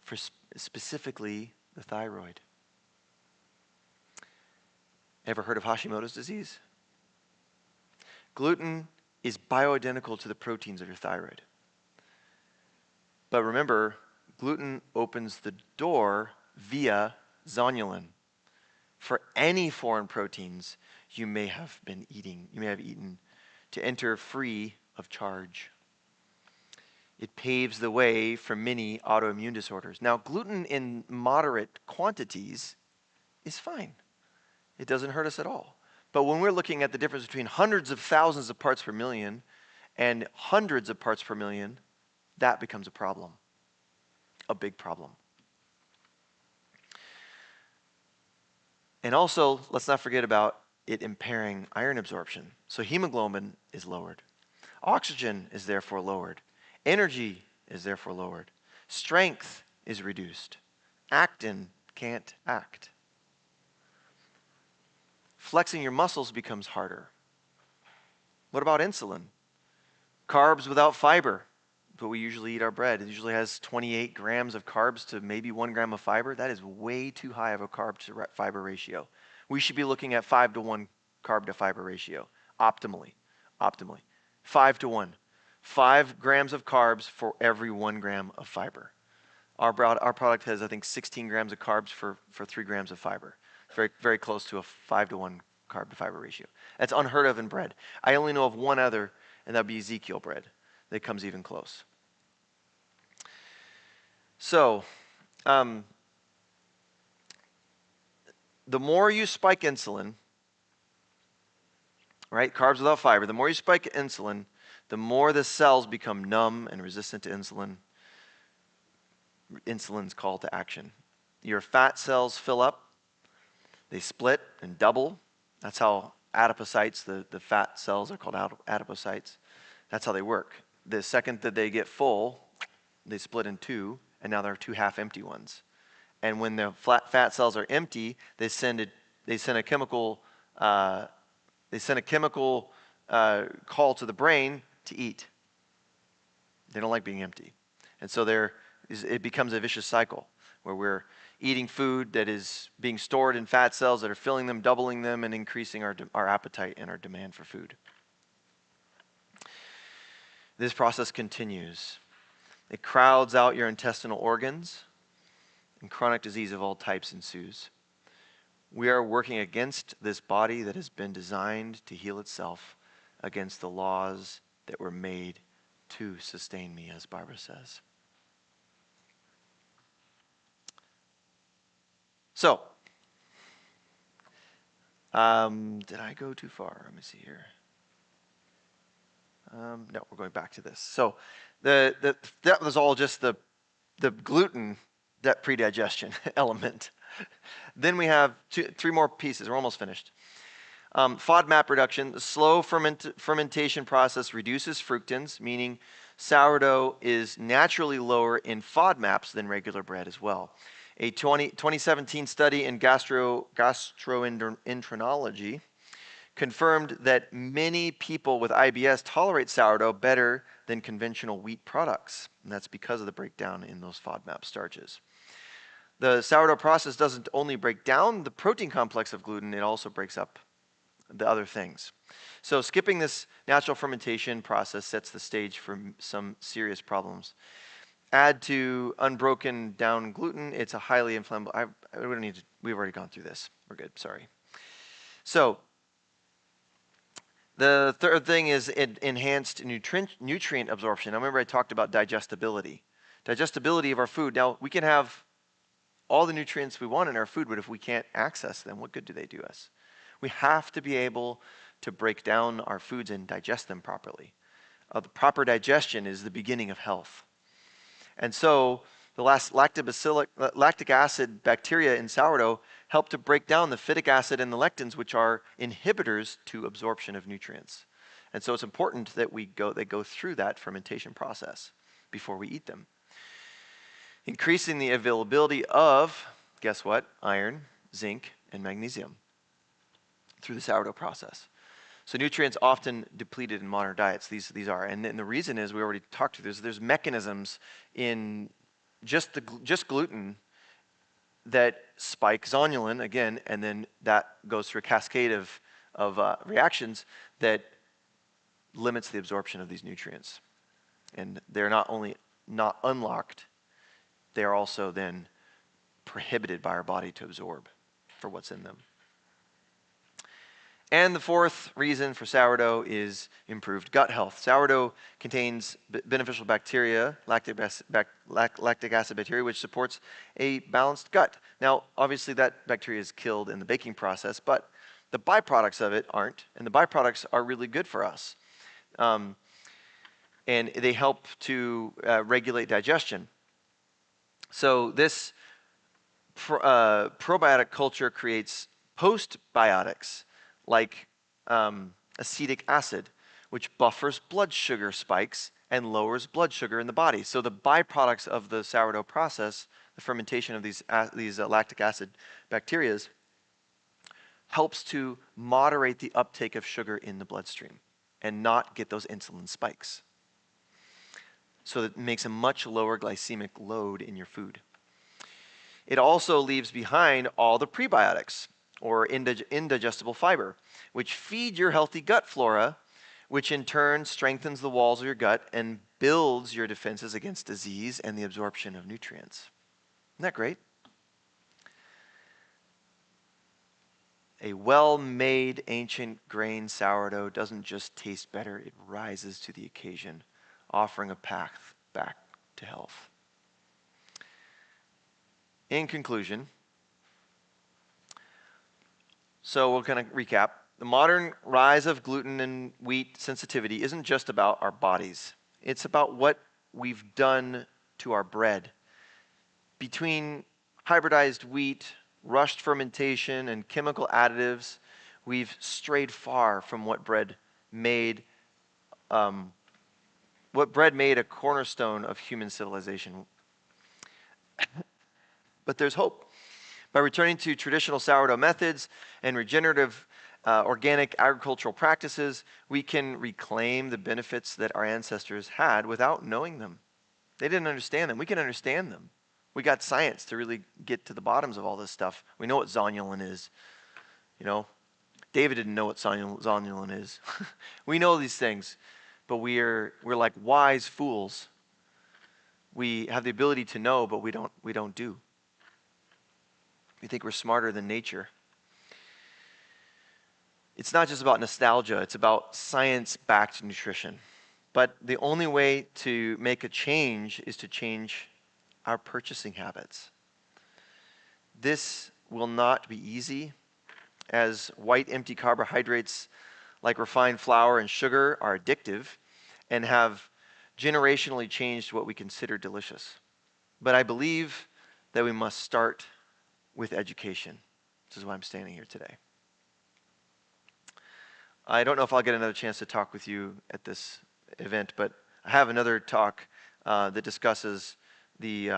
For specifically the thyroid. Ever heard of Hashimoto's disease? Gluten is bioidentical to the proteins of your thyroid. But remember, gluten opens the door via zonulin for any foreign proteins you may have eaten to enter free of charge. It paves the way for many autoimmune disorders. Now, gluten in moderate quantities is fine. It doesn't hurt us at all. But when we're looking at the difference between hundreds of thousands of parts per million and hundreds of parts per million, that becomes a problem, a big problem. And also, let's not forget about it impairing iron absorption. So hemoglobin is lowered. Oxygen is therefore lowered. Energy is therefore lowered. Strength is reduced. Actin can't act. Flexing your muscles becomes harder. What about insulin? Carbs without fiber. But we usually eat our bread. It usually has 28 grams of carbs to maybe 1 gram of fiber. That is way too high of a carb to fiber ratio. We should be looking at 5 to 1 carb to fiber ratio, optimally. 5 to 1. 5 grams of carbs for every 1 gram of fiber. Our product has, I think, 16 grams of carbs for 3 grams of fiber. Very, very close to a 5 to 1 carb to fiber ratio. That's unheard of in bread. I only know of one other, and that would be Ezekiel bread that comes even close. So, the more you spike insulin, right, carbs without fiber, the more you spike insulin, the more the cells become numb and resistant to insulin. Insulin's call to action. Your fat cells fill up, they split and double. That's how adipocytes, the fat cells are called adipocytes. That's how they work. The second that they get full, they split in two, and now there are 2 half-empty ones. And when the fat cells are empty, they send a chemical call to the brain to eat. They don't like being empty, and so it becomes a vicious cycle where we're eating food that is being stored in fat cells that are filling them, doubling them, and increasing our appetite and our demand for food. This process continues. It crowds out your intestinal organs, and chronic disease of all types ensues. We are working against this body that has been designed to heal itself, against the laws that were made to sustain me, as Barbara says. So, did I go too far? Let me see here. No, we're going back to this. So, that was all just the gluten, that predigestion element. Then we have 3 more pieces. We're almost finished. FODMAP reduction. The slow fermentation process reduces fructans, meaning sourdough is naturally lower in FODMAPs than regular bread as well. A 2017 study in gastroenterology confirmed that many people with IBS tolerate sourdough better than conventional wheat products. And that's because of the breakdown in those FODMAP starches. The sourdough process doesn't only break down the protein complex of gluten, it also breaks up the other things. So skipping this natural fermentation process sets the stage for some serious problems. Add to unbroken down gluten, it's a highly inflammable. We don't need to, we've already gone through this. We're good, sorry. So the third thing is enhanced nutrient absorption. Now remember I talked about digestibility. Digestibility of our food. Now we can have all the nutrients we want in our food, but if we can't access them, what good do they do us? We have to be able to break down our foods and digest them properly. The proper digestion is the beginning of health. And so the lactic acid bacteria in sourdough help to break down the phytic acid and the lectins, which are inhibitors to absorption of nutrients. And so it's important that they go through that fermentation process before we eat them. Increasing the availability of, guess what, iron, zinc, and magnesium through the sourdough process. So nutrients often depleted in modern diets, these are. And the reason is, we already talked to this, there's mechanisms in just gluten that spike zonulin, again, and then that goes through a cascade of reactions that limits the absorption of these nutrients. And they're not only not unlocked, they are also then prohibited by our body to absorb for what's in them. And the fourth reason for sourdough is improved gut health. Sourdough contains beneficial bacteria, lactic acid bacteria, which supports a balanced gut. Now, obviously that bacteria is killed in the baking process, but the byproducts of it aren't, and the byproducts are really good for us. And they help to regulate digestion. So this probiotic culture creates postbiotics, like acetic acid, which buffers blood sugar spikes and lowers blood sugar in the body. So the byproducts of the sourdough process, the fermentation of these lactic acid bacteria, helps to moderate the uptake of sugar in the bloodstream and not get those insulin spikes. So it makes a much lower glycemic load in your food. It also leaves behind all the prebiotics, or indigestible fiber, which feed your healthy gut flora, which in turn strengthens the walls of your gut and builds your defenses against disease and the absorption of nutrients. Isn't that great? A well-made ancient grain sourdough doesn't just taste better, it rises to the occasion, offering a path back to health. In conclusion, so we'll kind of recap. The modern rise of gluten and wheat sensitivity isn't just about our bodies. It's about what we've done to our bread. Between hybridized wheat, rushed fermentation, and chemical additives, we've strayed far from what bread made a cornerstone of human civilization. But there's hope. By returning to traditional sourdough methods and regenerative organic agricultural practices, we can reclaim the benefits that our ancestors had without knowing them. They didn't understand them. We can understand them. We got science to really get to the bottoms of all this stuff. We know what zonulin is. You know, David didn't know what zonulin is. We know these things, but we're like wise fools. We have the ability to know, but we don't do. We think we're smarter than nature. It's not just about nostalgia, it's about science-backed nutrition. But the only way to make a change is to change our purchasing habits. This will not be easy, as white empty carbohydrates like refined flour and sugar are addictive and have generationally changed what we consider delicious. But I believe that we must start with education. This is why I'm standing here today. I don't know if I'll get another chance to talk with you at this event, but I have another talk that discusses the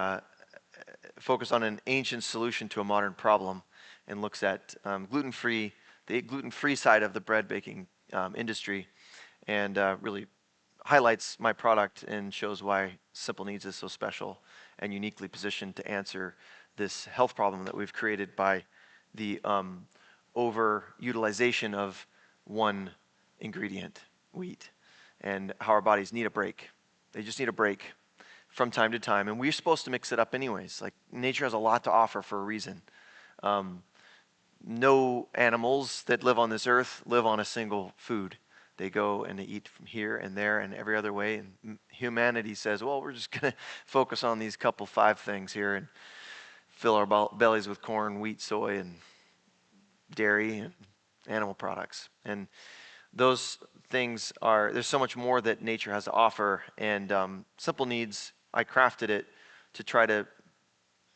focus on an ancient solution to a modern problem and looks at gluten-free the gluten-free side of the bread baking industry, and really highlights my product and shows why Simple Kneads is so special and uniquely positioned to answer this health problem that we've created by the overutilization of one ingredient, wheat, and how our bodies need a break. They just need a break from time to time, and we're supposed to mix it up anyways. Like, nature has a lot to offer for a reason. No animals that live on this earth live on a single food. They go and they eat from here and there and every other way. And humanity says, well, we're just going to focus on these couple 5 things here and fill our bellies with corn, wheat, soy, and dairy and animal products. And those things there's so much more that nature has to offer. And Simple Kneads, I crafted it to try to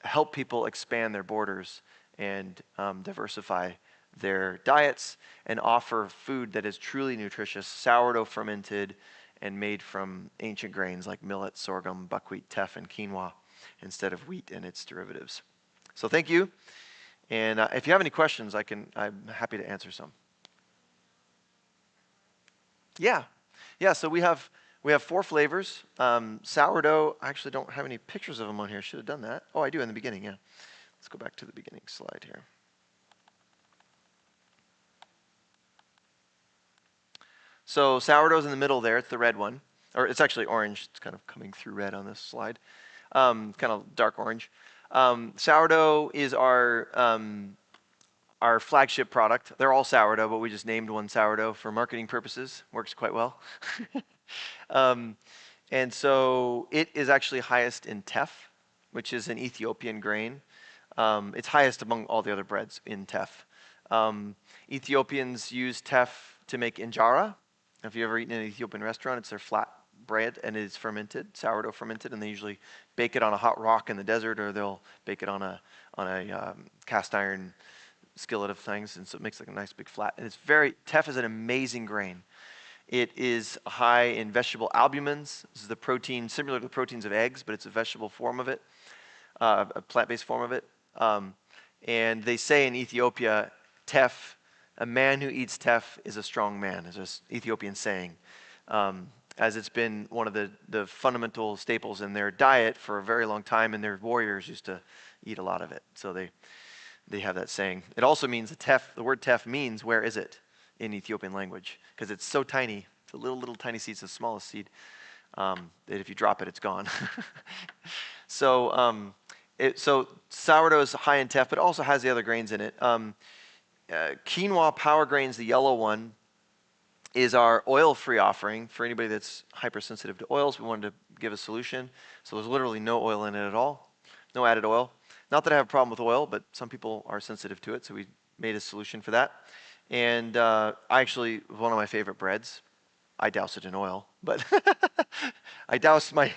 help people expand their borders and diversify their diets and offer food that is truly nutritious, sourdough fermented and made from ancient grains like millet, sorghum, buckwheat, teff, and quinoa instead of wheat and its derivatives. So thank you. And if you have any questions, I'm happy to answer some. Yeah. So we have 4 flavors. Sourdough, I actually don't have any pictures of them on here. Should have done that. Oh, I do in the beginning, yeah. Let's go back to the beginning slide here. So sourdough's in the middle there. It's the red one. Or it's actually orange. It's kind of coming through red on this slide. Kind of dark orange. Sourdough is our flagship product. They're all sourdough, but we just named one sourdough for marketing purposes. Works quite well. And so it is actually highest in teff, which is an Ethiopian grain. It's highest among all the other breads in teff. Ethiopians use teff to make injera. If you've ever eaten in an Ethiopian restaurant, it's their flat bread and it's fermented, sourdough fermented, and they usually bake it on a hot rock in the desert, or they'll bake it on a cast iron skillet of things, and so it makes like a nice big flat. And teff is an amazing grain. It is high in vegetable albumins. This is the protein similar to the proteins of eggs, but it's a vegetable form of it, a plant-based form of it. And they say in Ethiopia, teff, a man who eats teff is a strong man, is an Ethiopian saying, as it's been one of the fundamental staples in their diet for a very long time, and their warriors used to eat a lot of it. So they have that saying. It also means the word teff means where is it in Ethiopian language, because it's so tiny. It's a little tiny seed. It's the smallest seed that if you drop it, it's gone. So sourdough is high in teff, but also has the other grains in it. Quinoa Power Grains, the yellow one, is our oil-free offering for anybody that's hypersensitive to oils. We wanted to give a solution. So there's literally no oil in it at all, no added oil. Not that I have a problem with oil, but some people are sensitive to it, so we made a solution for that. And one of my favorite breads, I douse it in oil, but I douse my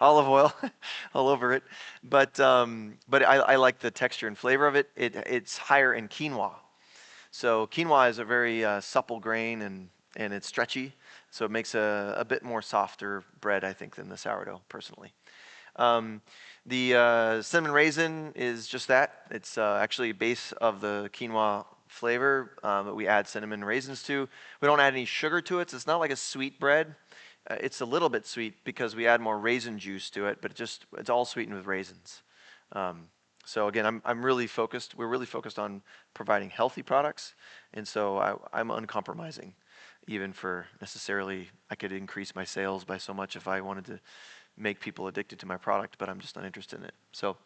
olive oil all over it. But I like the texture and flavor of it. It's higher in quinoa. So quinoa is a very supple grain, and it's stretchy. So it makes a bit more softer bread, I think, than the sourdough, personally. The cinnamon raisin is just that. It's actually a base of the quinoa flavor that we add cinnamon raisins to. We don't add any sugar to it, so it's not like a sweet bread. It's a little bit sweet because we add more raisin juice to it, but it's all sweetened with raisins. So again, we're really focused on providing healthy products, and so I'm uncompromising. Even for necessarily, I could increase my sales by so much if I wanted to make people addicted to my product, but I'm just not interested in it. So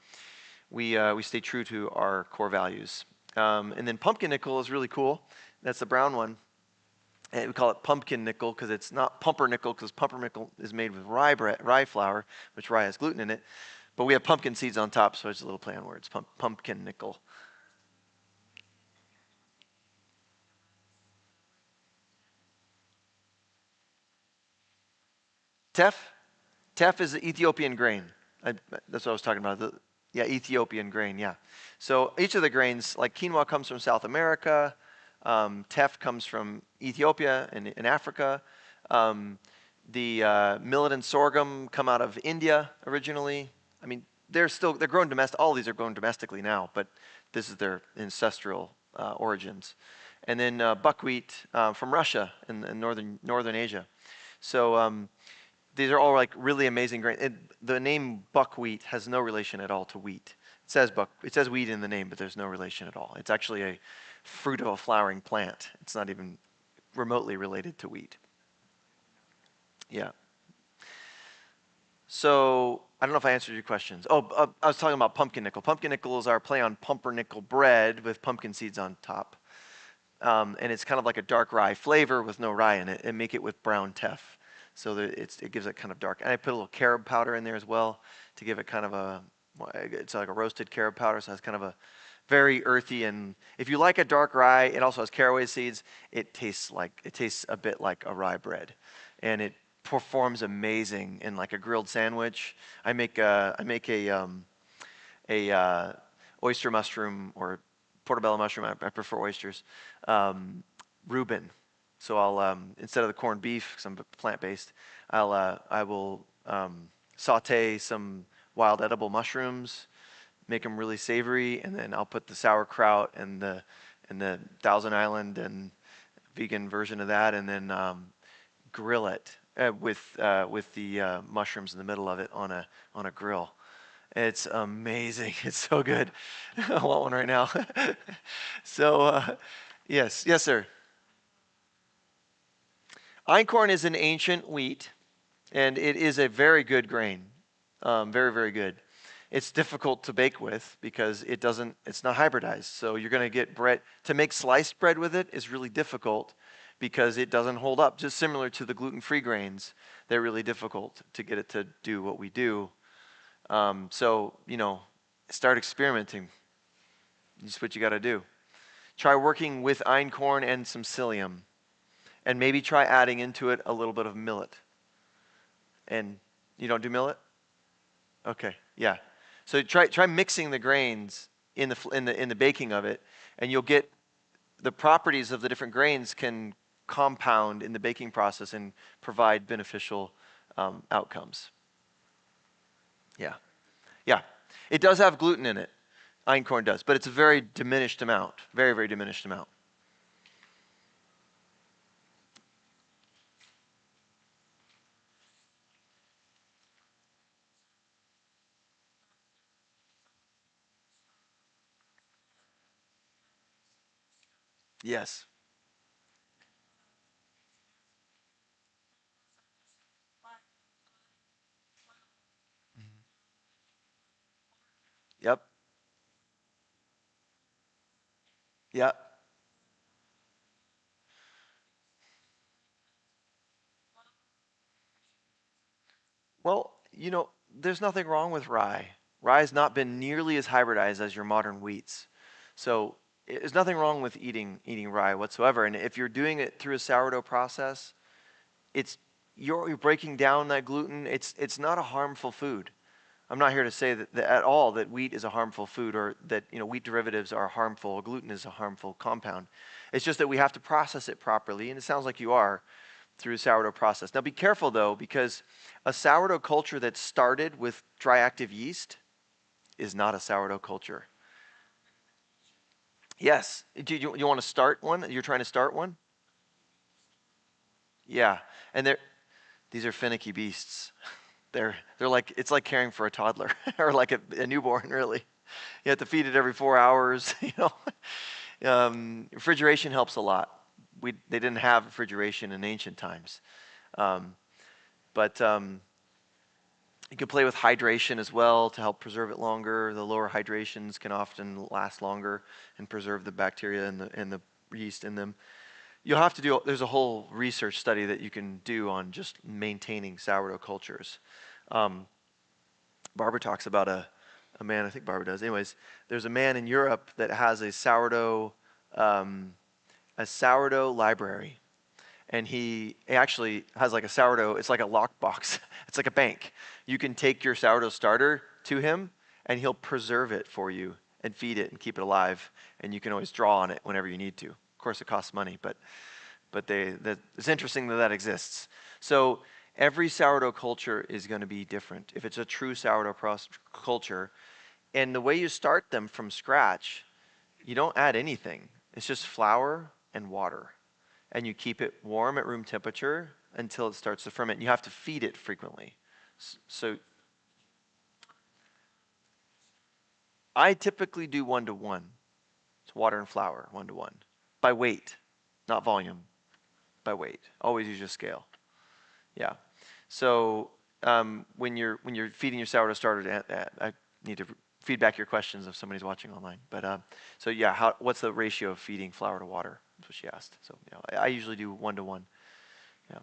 we stay true to our core values. And then pumpkin nickel is really cool. That's the brown one. And we call it pumpkin nickel because it's not pumpernickel, because pumpernickel is made with rye flour, which rye has gluten in it. But we have pumpkin seeds on top, so it's a little play on words. Pumpkin nickel. Teff? Teff is the Ethiopian grain. That's what I was talking about. Ethiopian grain, yeah. So each of the grains, like quinoa comes from South America, teff comes from Ethiopia and in Africa. The millet and sorghum come out of India originally. I mean, they're grown domestic. All of these are grown domestically now, but this is their ancestral origins. and then buckwheat from Russia and northern Asia. So these are all like really amazing grains. The name buckwheat has no relation at all to wheat. It says wheat in the name, but there's no relation at all. It's actually a fruit of a flowering plant. It's not even remotely related to wheat. Yeah. So I don't know if I answered your questions. I was talking about pumpkin nickel. Pumpkin nickel is our play on pumpernickel bread with pumpkin seeds on top. And it's kind of like a dark rye flavor with no rye in it, and make it with brown teff. So that it gives it kind of dark. And I put a little carob powder in there as well to give it kind of it's like a roasted carob powder, so it's kind of a very earthy. And if you like a dark rye, it also has caraway seeds. It tastes a bit like a rye bread, and it performs amazing in like a grilled sandwich. I make a oyster mushroom or portobello mushroom. I prefer oysters. Reuben. So I'll instead of the corned beef, because I'm plant-based, I will saute some wild edible mushrooms, make them really savory, and then I'll put the sauerkraut and the Thousand Island and vegan version of that, and then grill it with the mushrooms in the middle of it on a grill. It's amazing. It's so good. I want one right now. So, yes, sir. Einkorn is an ancient wheat, and it is a very good grain. Very, very good. It's difficult to bake with because it's not hybridized. So you're going to get bread. To make sliced bread with it is really difficult because it doesn't hold up. Just similar to the gluten-free grains, they're really difficult to get it to do what we do. So, start experimenting. That's what you got to do. Try working with einkorn and some psyllium. And maybe try adding into it a little bit of millet. And you don't do millet? Okay, yeah. So try mixing the grains in the baking of it, and you'll get the properties of the different grains can compound in the baking process and provide beneficial outcomes. Yeah. Yeah. It does have gluten in it. Einkorn does, but it's a very diminished amount. Very, very diminished amount. Yes. Yep. Yep. Well, there's nothing wrong with rye. Rye has not been nearly as hybridized as your modern wheats. So there's nothing wrong with eating rye whatsoever. And if you're doing it through a sourdough process, it's you're breaking down that gluten. It's not a harmful food. I'm not here to say that at all that wheat is a harmful food or that wheat derivatives are harmful. Gluten is a harmful compound. It's just that we have to process it properly, and it sounds like you are through a sourdough process. Now be careful though, because a sourdough culture that started with dry active yeast is not a sourdough culture. Yes. Do you want to start one? You're trying to start one? Yeah. And these are finicky beasts. They're like, it's like caring for a toddler or like a newborn, really. You have to feed it every 4 hours. Refrigeration helps a lot. They didn't have refrigeration in ancient times. But you can play with hydration as well to help preserve it longer. The lower hydrations can often last longer and preserve the bacteria and the yeast in them. There's a whole research study that you can do on just maintaining sourdough cultures. Barbara talks about a man, I think Barbara does. Anyways, there's a man in Europe that has a sourdough library. And he actually has like a sourdough, it's like a lockbox. It's like a bank. You can take your sourdough starter to him, and he'll preserve it for you and feed it and keep it alive. And you can always draw on it whenever you need to. Of course, it costs money, but it's interesting that exists. So every sourdough culture is going to be different. If it's a true sourdough culture, and the way you start them from scratch, you don't add anything. It's just flour, and water. And you keep it warm at room temperature until it starts to ferment. You have to feed it frequently. So I typically do 1-to-1. It's water and flour, 1-to-1. By weight, not volume, by weight. Always use your scale. Yeah. So when you're feeding your sourdough starter, I need to feedback your questions if somebody's watching online. But so yeah, what's the ratio of feeding flour to water? That's what she asked. So I usually do 1-to-1. Yeah.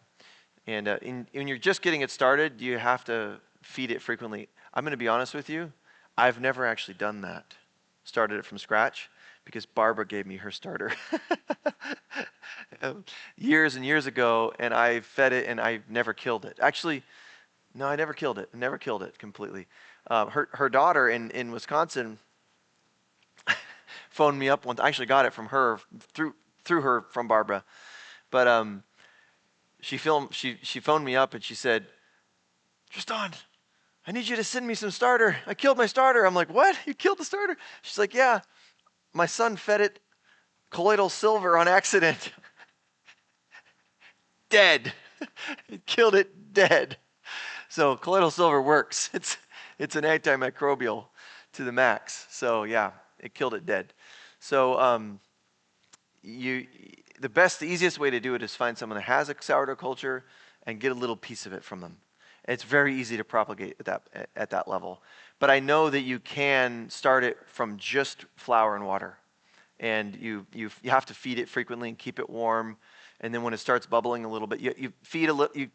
And when you're just getting it started, you have to feed it frequently. I'm going to be honest with you. I've never actually done that. Started it from scratch because Barbara gave me her starter years and years ago, and I fed it, and I never killed it. Actually, no, I never killed it. Never killed it completely. Her daughter in Wisconsin phoned me up once. I actually got it from her through her from Barbara, but she phoned me up and she said, "Tristan, I need you to send me some starter. I killed my starter." I'm like, "What? You killed the starter?" She's like, "Yeah, my son fed it colloidal silver on accident." Dead. It killed it dead. So colloidal silver works. It's an antimicrobial to the max. So yeah, it killed it dead. So the easiest way to do it is find someone that has a sourdough culture and get a little piece of it from them. It's very easy to propagate at that level. But I know that you can start it from just flour and water. And you have to feed it frequently and keep it warm. And then when it starts bubbling a little bit, you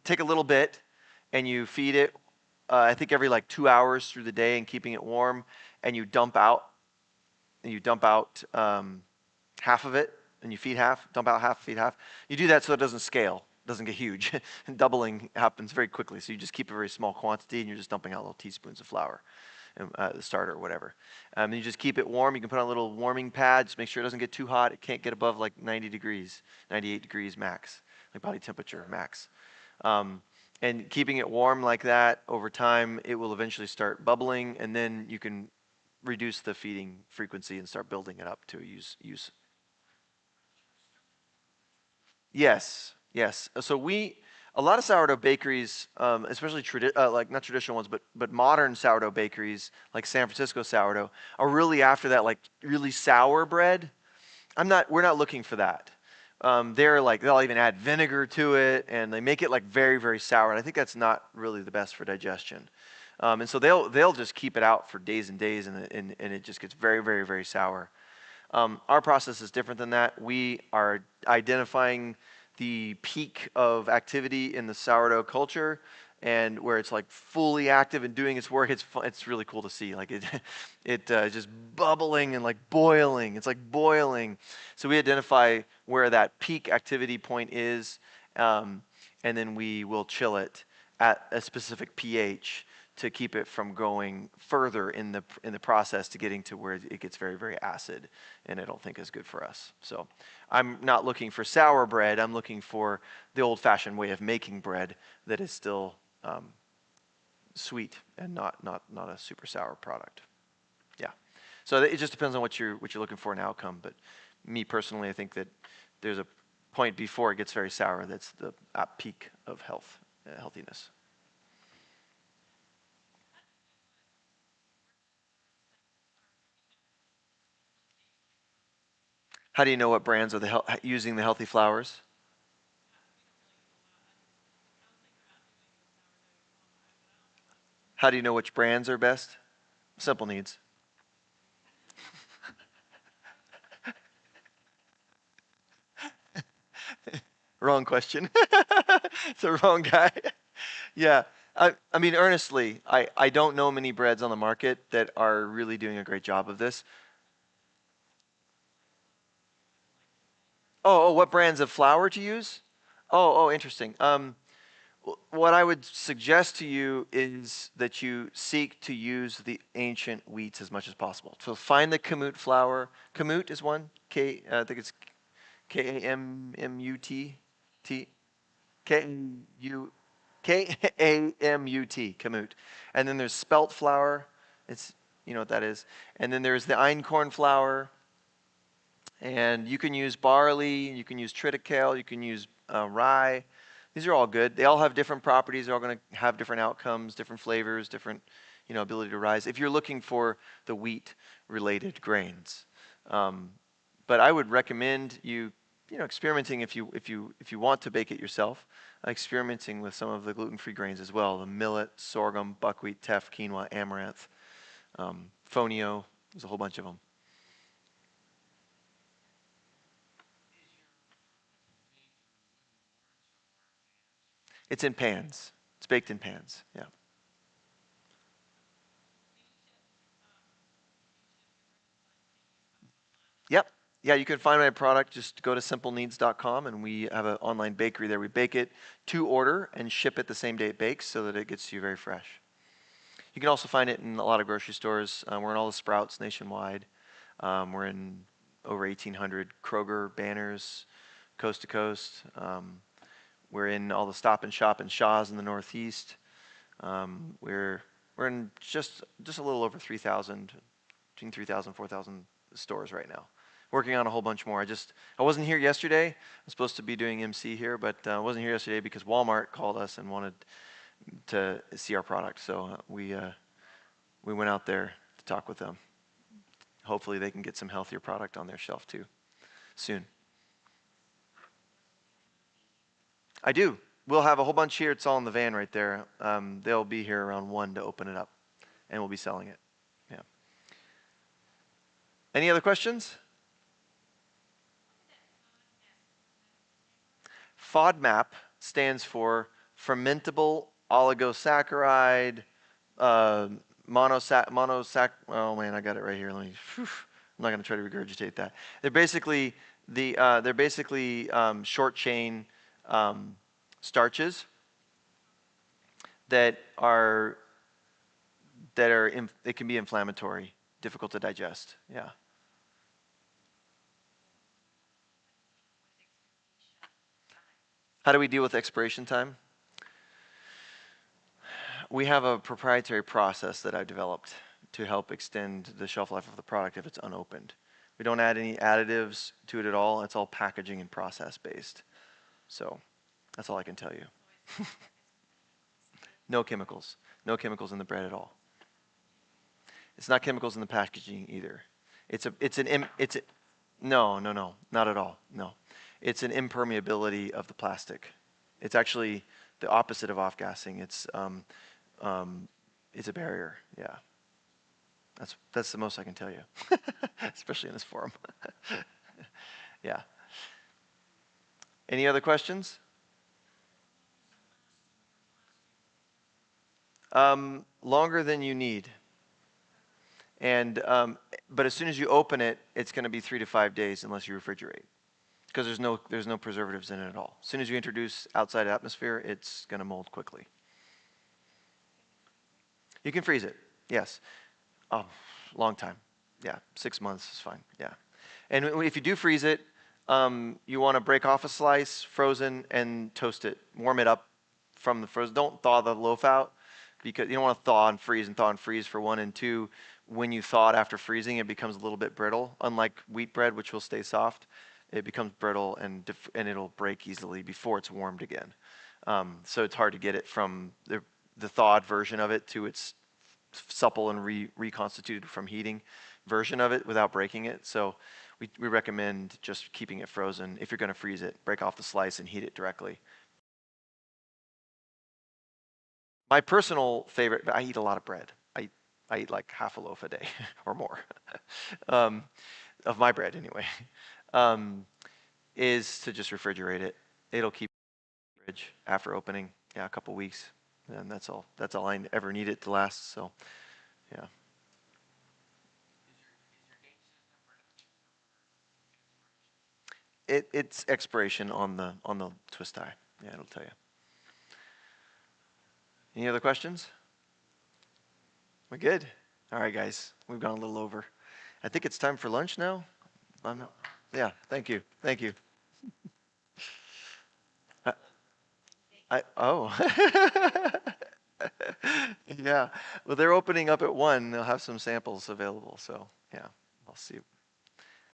take a little bit and you feed it, I think every like 2 hours through the day and keeping it warm, and you dump out half of it, and you feed half, dump out half, feed half. You do that so it doesn't scale, doesn't get huge. And doubling happens very quickly, so you just keep a very small quantity, and you're just dumping out little teaspoons of flour, the starter or whatever. And you just keep it warm. You can put on a little warming pad, just make sure it doesn't get too hot. It can't get above like 90 degrees, 98 degrees max, like body temperature max. And keeping it warm like that over time, it will eventually start bubbling, and then you can reduce the feeding frequency and start building it up to use. Yes, yes. So a lot of sourdough bakeries, especially like not traditional ones, but modern sourdough bakeries like San Francisco sourdough, are really after that like really sour bread. We're not looking for that. They'll even add vinegar to it, and they make it like very, very sour. And I think that's not really the best for digestion. And so they'll just keep it out for days and days, and it just gets very, very, very sour. Our process is different than that. We are identifying the peak of activity in the sourdough culture, and where it's like fully active and doing its work. It's really cool to see. Like it is just bubbling and like boiling. It's like boiling. So we identify where that peak activity point is, and then we will chill it at a specific pH to keep it from going further in the process to getting to where it gets very, very acid, and I don't think is good for us. So I'm not looking for sour bread. I'm looking for the old-fashioned way of making bread that is still sweet and not a super sour product. Yeah. So it just depends on what you're looking for in outcome. But me personally, I think that there's a point before it gets very sour that's the peak of healthiness. How do you know what brands are using the healthy flours? How do you know which brands are best? Simple needs. Wrong question. It's the wrong guy. Yeah. I mean, earnestly, I don't know many breads on the market that are really doing a great job of this. What brands of flour to use? Interesting. What I would suggest to you is that you seek to use the ancient wheats as much as possible. So find the kamut flour. Kamut is one. I think it's K-A-M-M-U-T. K-U K-A-M-U-T, kamut. And then there's spelt flour. You know what that is. And then there's the einkorn flour. And you can use barley, you can use triticale, you can use rye. These are all good. They all have different properties. They're all going to have different outcomes, different flavors, different, ability to rise. If you're looking for the wheat-related grains, um, but I would recommend experimenting if you want to bake it yourself, experimenting with some of the gluten-free grains as well: the millet, sorghum, buckwheat, teff, quinoa, amaranth, fonio. There's a whole bunch of them. It's in pans. It's baked in pans. Yeah. Yep. Yeah, you can find my product. Just go to simpleneeds.com, and we have an online bakery there. We bake it to order and ship it the same day it bakes so that it gets to you very fresh. You can also find it in a lot of grocery stores. We're in all the Sprouts nationwide. We're in over 1,800 Kroger banners, coast to coast. We're in all the Stop and Shop and Shaw's in the Northeast. We're in just a little over 3,000, between 3,000 4,000 stores right now. Working on a whole bunch more. I wasn't here yesterday. I'm supposed to be doing MC here, but I wasn't here yesterday because Walmart called us and wanted to see our product. So we went out there to talk with them. Hopefully they can get some healthier product on their shelf too soon. I do. We'll have a whole bunch here. It's all in the van right there. They'll be here around 1 to open it up, and we'll be selling it. Yeah. Any other questions? FODMAP stands for fermentable oligosaccharide, uh, oh man, I got it right here. I'm not going to try to regurgitate that. They're basically short chain starches that are it can be inflammatory, difficult to digest. Yeah. How do we deal with expiration time? We have a proprietary process that I developed to help extend the shelf life of the product if it's unopened. We don't add any additives to it at all. It's all packaging and process based. So that's all I can tell you. No chemicals. No chemicals in the bread at all. It's not chemicals in the packaging either. No, not at all. No. It's an impermeability of the plastic. It's actually the opposite of off-gassing. It's a barrier. Yeah. That's the most I can tell you, especially in this forum. Yeah. Any other questions? Longer than you need. And but as soon as you open it, it's going to be 3 to 5 days unless you refrigerate, because there's no preservatives in it at all. As soon as you introduce outside atmosphere, it's going to mold quickly. You can freeze it. Yes. Oh, long time. Yeah, 6 months is fine. Yeah. And if you do freeze it, you want to break off a slice, frozen, and toast it. Warm it up from the frozen. Don't thaw the loaf out, because you don't want to thaw and freeze for one. And two, when you thaw it after freezing, it becomes a little bit brittle. Unlike wheat bread, which will stay soft, it becomes brittle and it'll break easily before it's warmed again. So it's hard to get it from the thawed version of it to its supple and reconstituted from heating version of it without breaking it. So we recommend just keeping it frozen. If you're going to freeze it, break off the slice and heat it directly. My personal favorite, I eat a lot of bread. I eat like half a loaf a day or more, um, of my bread anyway, is to just refrigerate it. It'll keep in the fridge after opening, yeah, a couple weeks. And that's all I ever need it to last. So yeah. It's expiration on the twist tie. Yeah, it'll tell you. Any other questions? We good? All right, guys. We've gone a little over. I think it's time for lunch now. I'm not, yeah. Thank you. Thank you. I, oh. Yeah. Well, they're opening up at 1. They'll have some samples available. So yeah, I'll see.